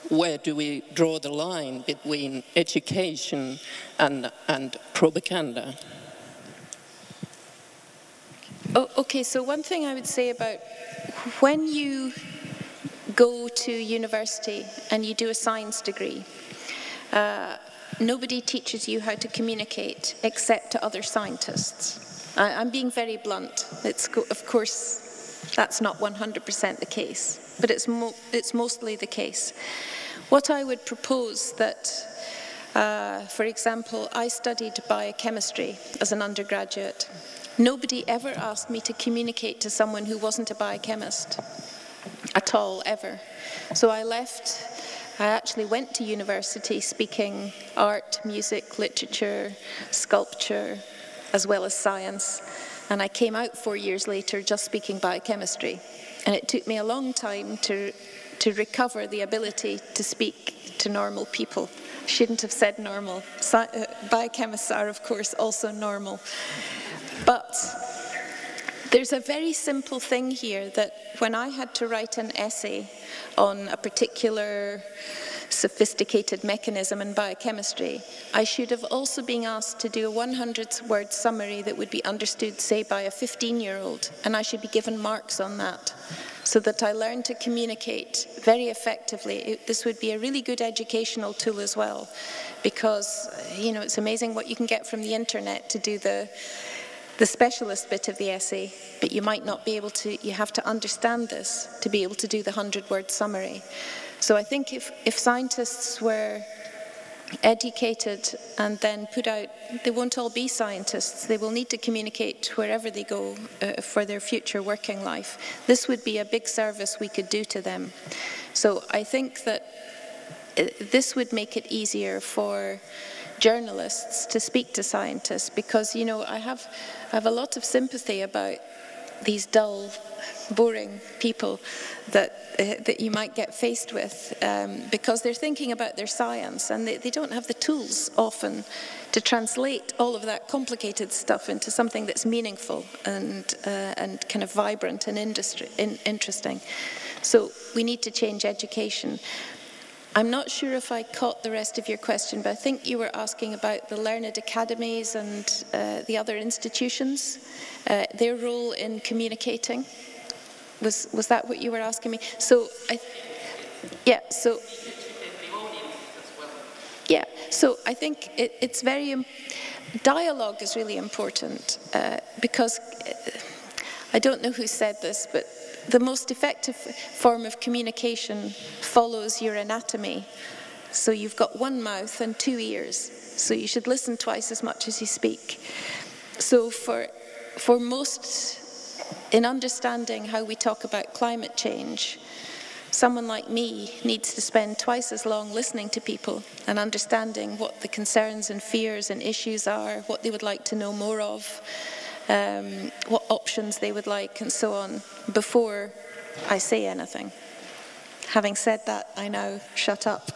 where do we draw the line between education and propaganda? Oh, okay, so one thing I would say about when you go to university and you do a science degree, nobody teaches you how to communicate except to other scientists. I'm being very blunt. Of course, that's not 100% the case, but it's mostly the case. What I would propose that, for example, I studied biochemistry as an undergraduate. Nobody ever asked me to communicate to someone who wasn't a biochemist at all, ever. So I actually went to university speaking art, music, literature, sculpture, as well as science. And I came out 4 years later just speaking biochemistry. And it took me a long time to recover the ability to speak to normal people. I shouldn't have said normal. Biochemists are, of course, also normal. But There's a very simple thing here that when I had to write an essay on a particular sophisticated mechanism in biochemistry, I should have also been asked to do a 100-word summary that would be understood, say, by a 15-year-old, and I should be given marks on that, so that I learned to communicate very effectively. This would be a really good educational tool as well, because, you know, it's amazing what you can get from the internet to do the specialist bit of the essay, but you might not be able to, you have to understand this to be able to do the 100-word summary. So I think if scientists were educated and then put out, they won't all be scientists, they will need to communicate wherever they go for their future working life. This would be a big service we could do to them. So I think that this would make it easier for journalists to speak to scientists, because, you know, I have a lot of sympathy about these dull, boring people that you might get faced with, because they're thinking about their science and they don't have the tools often to translate all of that complicated stuff into something that's meaningful and kind of vibrant and interesting. So we need to change education. I'm not sure if I caught the rest of your question, but I think you were asking about the learned academies and the other institutions, their role in communicating. Was that what you were asking me? So, so I think it's very, dialogue is really important, because I don't know who said this, but the most effective form of communication follows your anatomy. So you've got one mouth and two ears, so you should listen twice as much as you speak. So for most, in understanding how we talk about climate change, someone like me needs to spend twice as long listening to people and understanding what the concerns and fears and issues are, what they would like to know more of, what options they would like, and so on, before I say anything. Having said that, I now shut up.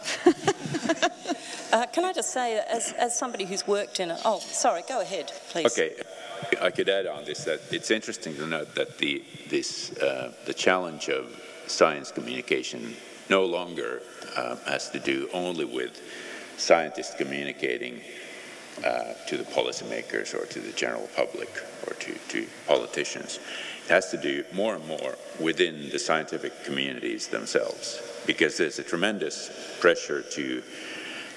Can I just say, as somebody who's worked in oh, sorry, go ahead, please. Okay, I could add on this that it's interesting to note that the challenge of science communication no longer has to do only with scientists communicating to the policymakers or to the general public or to politicians. It has to do more and more within the scientific communities themselves, because there's a tremendous pressure to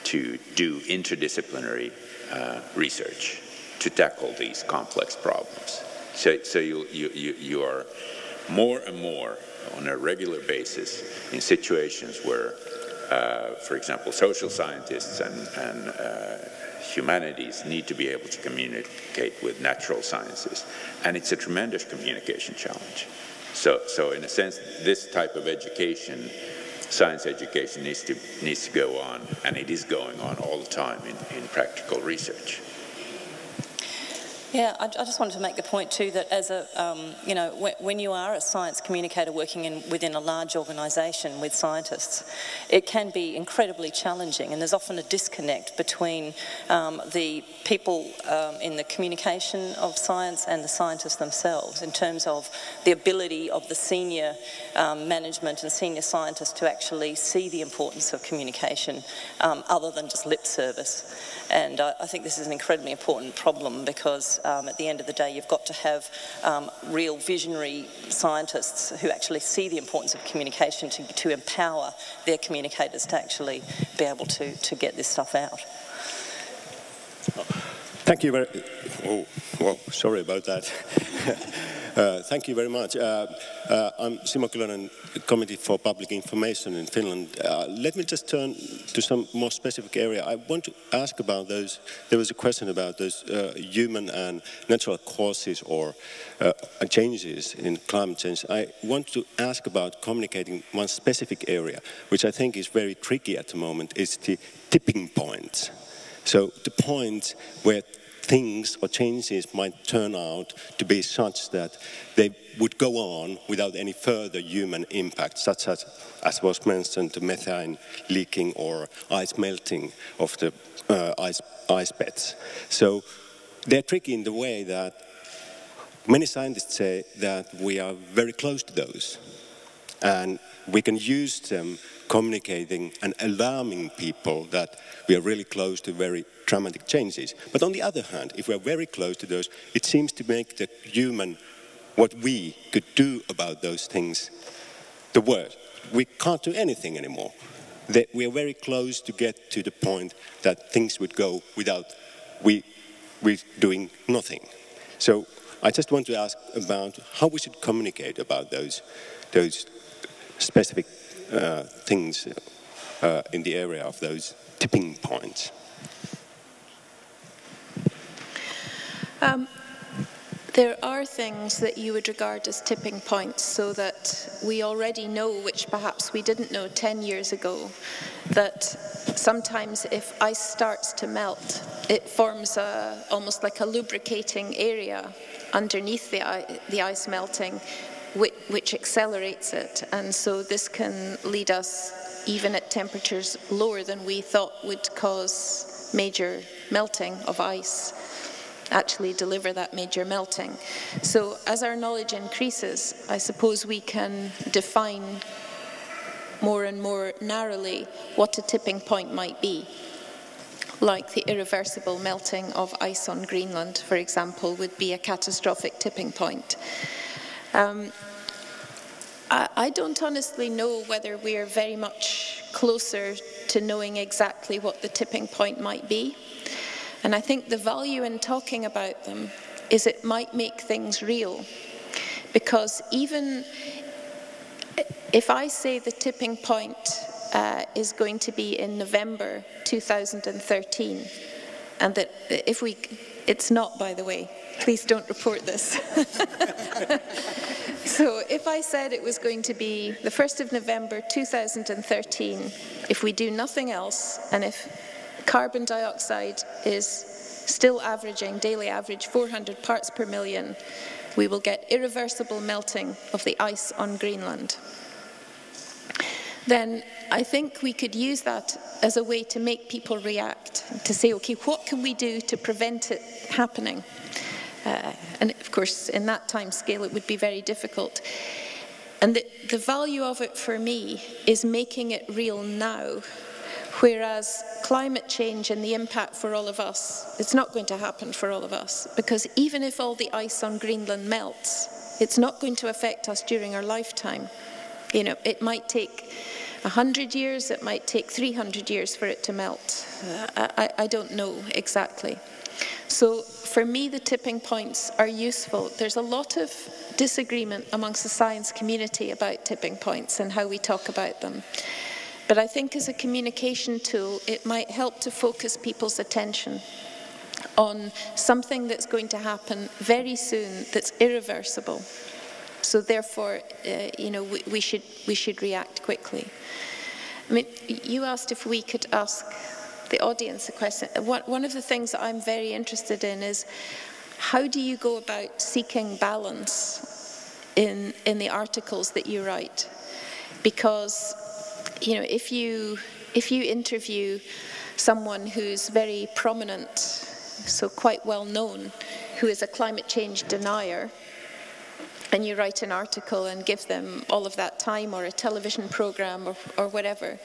do interdisciplinary research to tackle these complex problems. So you are more and more on a regular basis in situations where, for example, social scientists and humanities need to be able to communicate with natural sciences, and it's a tremendous communication challenge. So in a sense, this type of education, science education, needs to go on, and it is going on all the time in practical research. Yeah, I just wanted to make the point too that as a, you know, when you are a science communicator working within a large organisation with scientists, it can be incredibly challenging, and there's often a disconnect between the people in the communication of science and the scientists themselves in terms of the ability of the senior management and senior scientists to actually see the importance of communication other than just lip service. And I think this is an incredibly important problem, because at the end of the day, you've got to have real visionary scientists who actually see the importance of communication to empower their communicators to actually be able to get this stuff out. Thank you very much. Sorry about that. Thank you very much. I'm Simo Kyllönen, Committee for Public Information in Finland. Let me just turn to some more specific area. I want to ask about those. There was a question about those human and natural causes or changes in climate change. I want to ask about communicating one specific area, which I think is very tricky at the moment, is the tipping points. So the point where things or changes might turn out to be such that they would go on without any further human impact, such as was mentioned, the methane leaking or ice melting of the ice beds. So they're tricky in the way that Many scientists say that we are very close to those, and we can use them communicating and alarming people that we are really close to very dramatic changes. But on the other hand, if we are very close to those, it seems to make the human, what we could do about those things, the worst. We can't do anything anymore. We are very close to get to the point that things would go without we doing nothing. So I just want to ask about how we should communicate about those specific things in the area of those tipping points. There are things that you would regard as tipping points, so that we already know, which perhaps we didn't know 10 years ago, that sometimes if ice starts to melt, it forms almost like a lubricating area underneath the ice melting, which accelerates it. And so this can lead us, even at temperatures lower than we thought would cause major melting of ice, actually deliver that major melting. So as our knowledge increases, I suppose we can define more and more narrowly what a tipping point might be. Like the irreversible melting of ice on Greenland, for example, would be a catastrophic tipping point. I don't honestly know whether we are very much closer to knowing exactly what the tipping point might be. And I think the value in talking about them is it might make things real. Because even if I say the tipping point is going to be in November 2013, and that if it's not, by the way, please don't report this. So if I said it was going to be the 1st of November 2013, if we do nothing else, and if carbon dioxide is still averaging, daily average, 400 parts per million, we will get irreversible melting of the ice on Greenland. Then I think we could use that as a way to make people react, to say, okay, what can we do to prevent it happening? And of course, in that time scale, it would be very difficult. And the value of it for me is making it real now. Whereas climate change and the impact for all of us, it's not going to happen for all of us. Because even if all the ice on Greenland melts, it's not going to affect us during our lifetime. You know, it might take 100 years, it might take 300 years for it to melt. I don't know exactly. So for me, the tipping points are useful. There's a lot of disagreement amongst the science community about tipping points and how we talk about them. But I think as a communication tool, it might help to focus people's attention on something that's going to happen very soon that's irreversible. So therefore, you know, we should react quickly. I mean, you asked if we could ask the audience a question. One of the things that I'm very interested in is how do you go about seeking balance in the articles that you write? Because, you know, if you interview someone who's very prominent, so quite well known, who is a climate change denier, and you write an article and give them all of that time, or a television program, or whatever.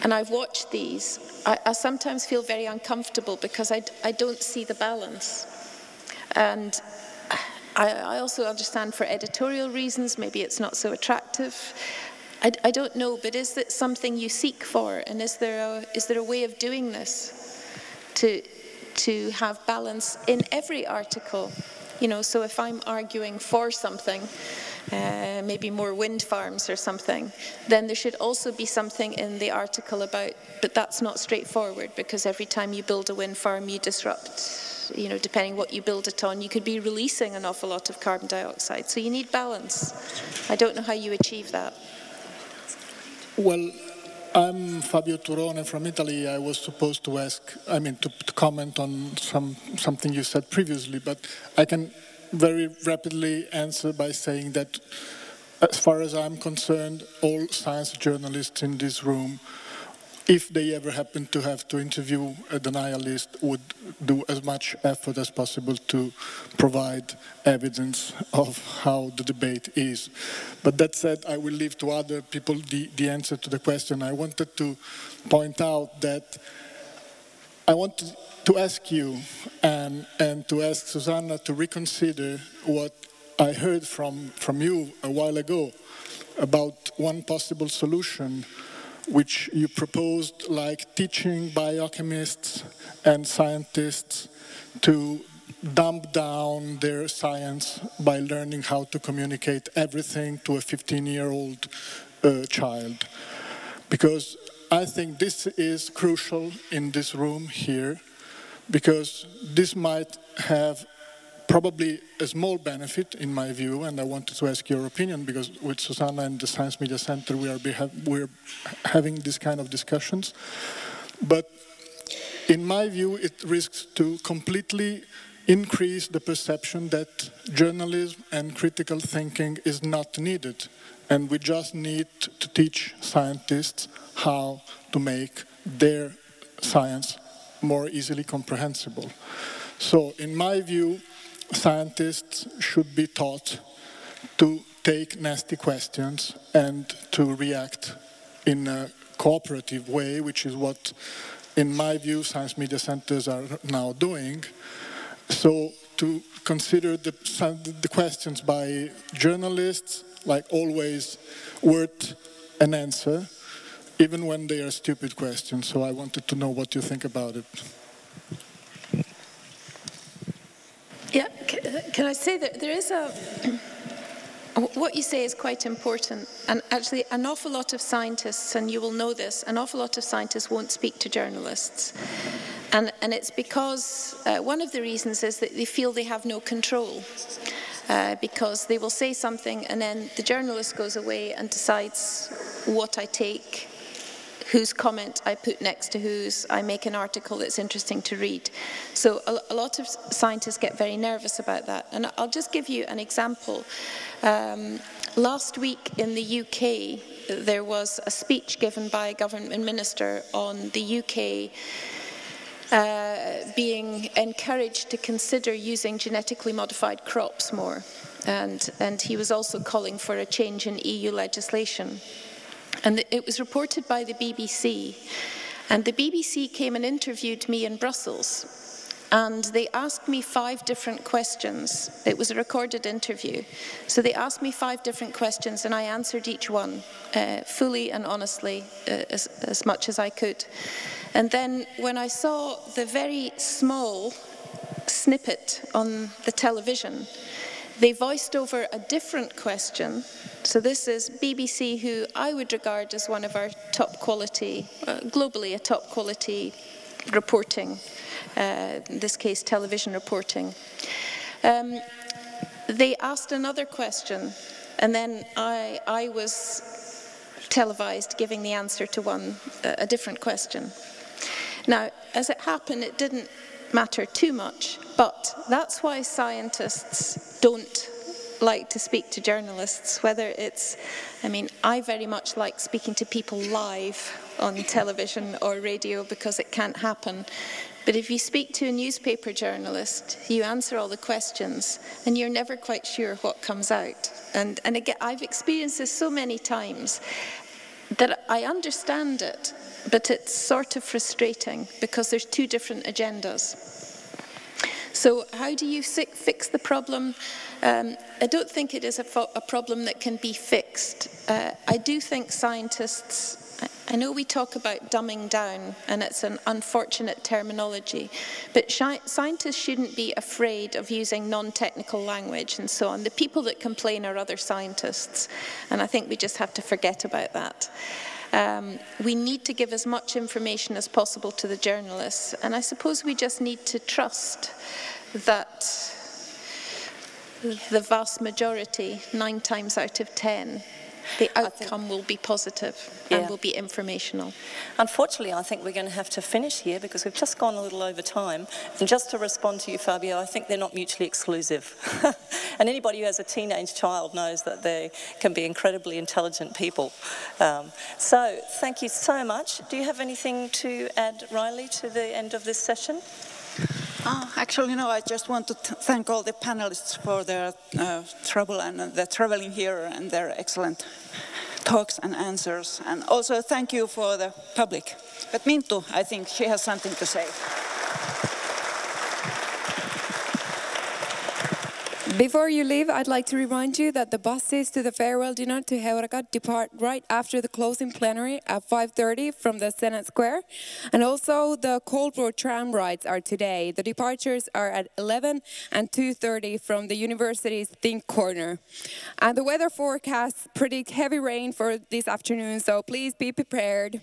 And I've watched these. I sometimes feel very uncomfortable because I don't see the balance. And I also understand for editorial reasons, maybe it's not so attractive. I don't know, but is it something you seek for? And is there a way of doing this to have balance in every article? You know, so if I'm arguing for something, maybe more wind farms or something, then there should also be something in the article about, but that's not straightforward, because every time you build a wind farm, you disrupt, you know, depending what you build it on, you could be releasing an awful lot of carbon dioxide. So you need balance. I don't know how you achieve that. Well, I'm Fabio Turone from Italy. I was supposed to to comment on something you said previously, but I can very rapidly answer by saying that, as far as I'm concerned, all science journalists in this room if they ever happen to have to interview a denialist, would do as much effort as possible to provide evidence of how the debate is. But that said, I will leave to other people the answer to the question. I wanted to point out that I wanted to ask you and to ask Susanna to reconsider what I heard from you a while ago about one possible solution which you proposed, like teaching biochemists and scientists to dumb down their science by learning how to communicate everything to a 15-year-old child. Because I think this is crucial in this room here, because this might have probably a small benefit, in my view, and I wanted to ask your opinion, because with Susanna and the Science Media Center, we're having this kind of discussions. But in my view, it risks to completely increase the perception that journalism and critical thinking is not needed. And we just need to teach scientists how to make their science more easily comprehensible. So, in my view, scientists should be taught to take nasty questions and to react in a cooperative way, which is what, in my view, science media centers are now doing. So to consider the questions by journalists, like always, worth an answer, even when they are stupid questions. So I wanted to know what you think about it. Yeah, can I say that there is a... What you say is quite important, and actually an awful lot of scientists, and you will know this, an awful lot of scientists won't speak to journalists. And it's because one of the reasons is that they feel they have no control, because they will say something and then the journalist goes away and decides what I take, whose comment I put next to whose, I make an article that's interesting to read. So a lot of scientists get very nervous about that. And I'll just give you an example. Last week in the UK, there was a speech given by a government minister on the UK being encouraged to consider using genetically modified crops more. And he was also calling for a change in EU legislation. And it was reported by the BBC. And the BBC came and interviewed me in Brussels. And they asked me 5 different questions. It was a recorded interview. So they asked me 5 different questions, and I answered each one fully and honestly, as much as I could. And then when I saw the very small snippet on the television, they voiced over a different question. So this is BBC, who I would regard as one of our top quality, globally a top quality reporting, in this case television reporting. They asked another question, and then I was televised giving the answer to a different question. Now, as it happened, it didn't matter too much, but that's why scientists don't like to speak to journalists, whether it's, I mean, I very much like speaking to people live on television or radio because it can't happen. But if you speak to a newspaper journalist, you answer all the questions and you're never quite sure what comes out. And again, I've experienced this so many times that I understand it, but it's sort of frustrating because there's 2 different agendas. So how do you fix the problem? I don't think it is a problem that can be fixed. I do think scientists, I know we talk about dumbing down, and it's an unfortunate terminology, but scientists shouldn't be afraid of using non-technical language and so on. The people that complain are other scientists, and I think we just have to forget about that. We need to give as much information as possible to the journalists, and I suppose we just need to trust that the vast majority, 9 times out of 10, The outcome will be positive and will be informational. Unfortunately, I think we're going to have to finish here because we've just gone a little over time. And just to respond to you, Fabio, I think they're not mutually exclusive. And anybody who has a teenage child knows that they can be incredibly intelligent people. So thank you so much. Do you have anything to add, Riley, to the end of this session? Actually, no, I just want to thank all the panelists for their trouble and their traveling here and their excellent talks and answers. And also thank you for the public. But Mintu, I think she has something to say. Before you leave, I'd like to remind you that the buses to the farewell dinner to Heureka depart right after the closing plenary at 5:30 from the Senate Square. And also the Cold War tram rides are today. The departures are at 11 and 2:30 from the university's Think Corner. And the weather forecasts predict heavy rain for this afternoon, so please be prepared.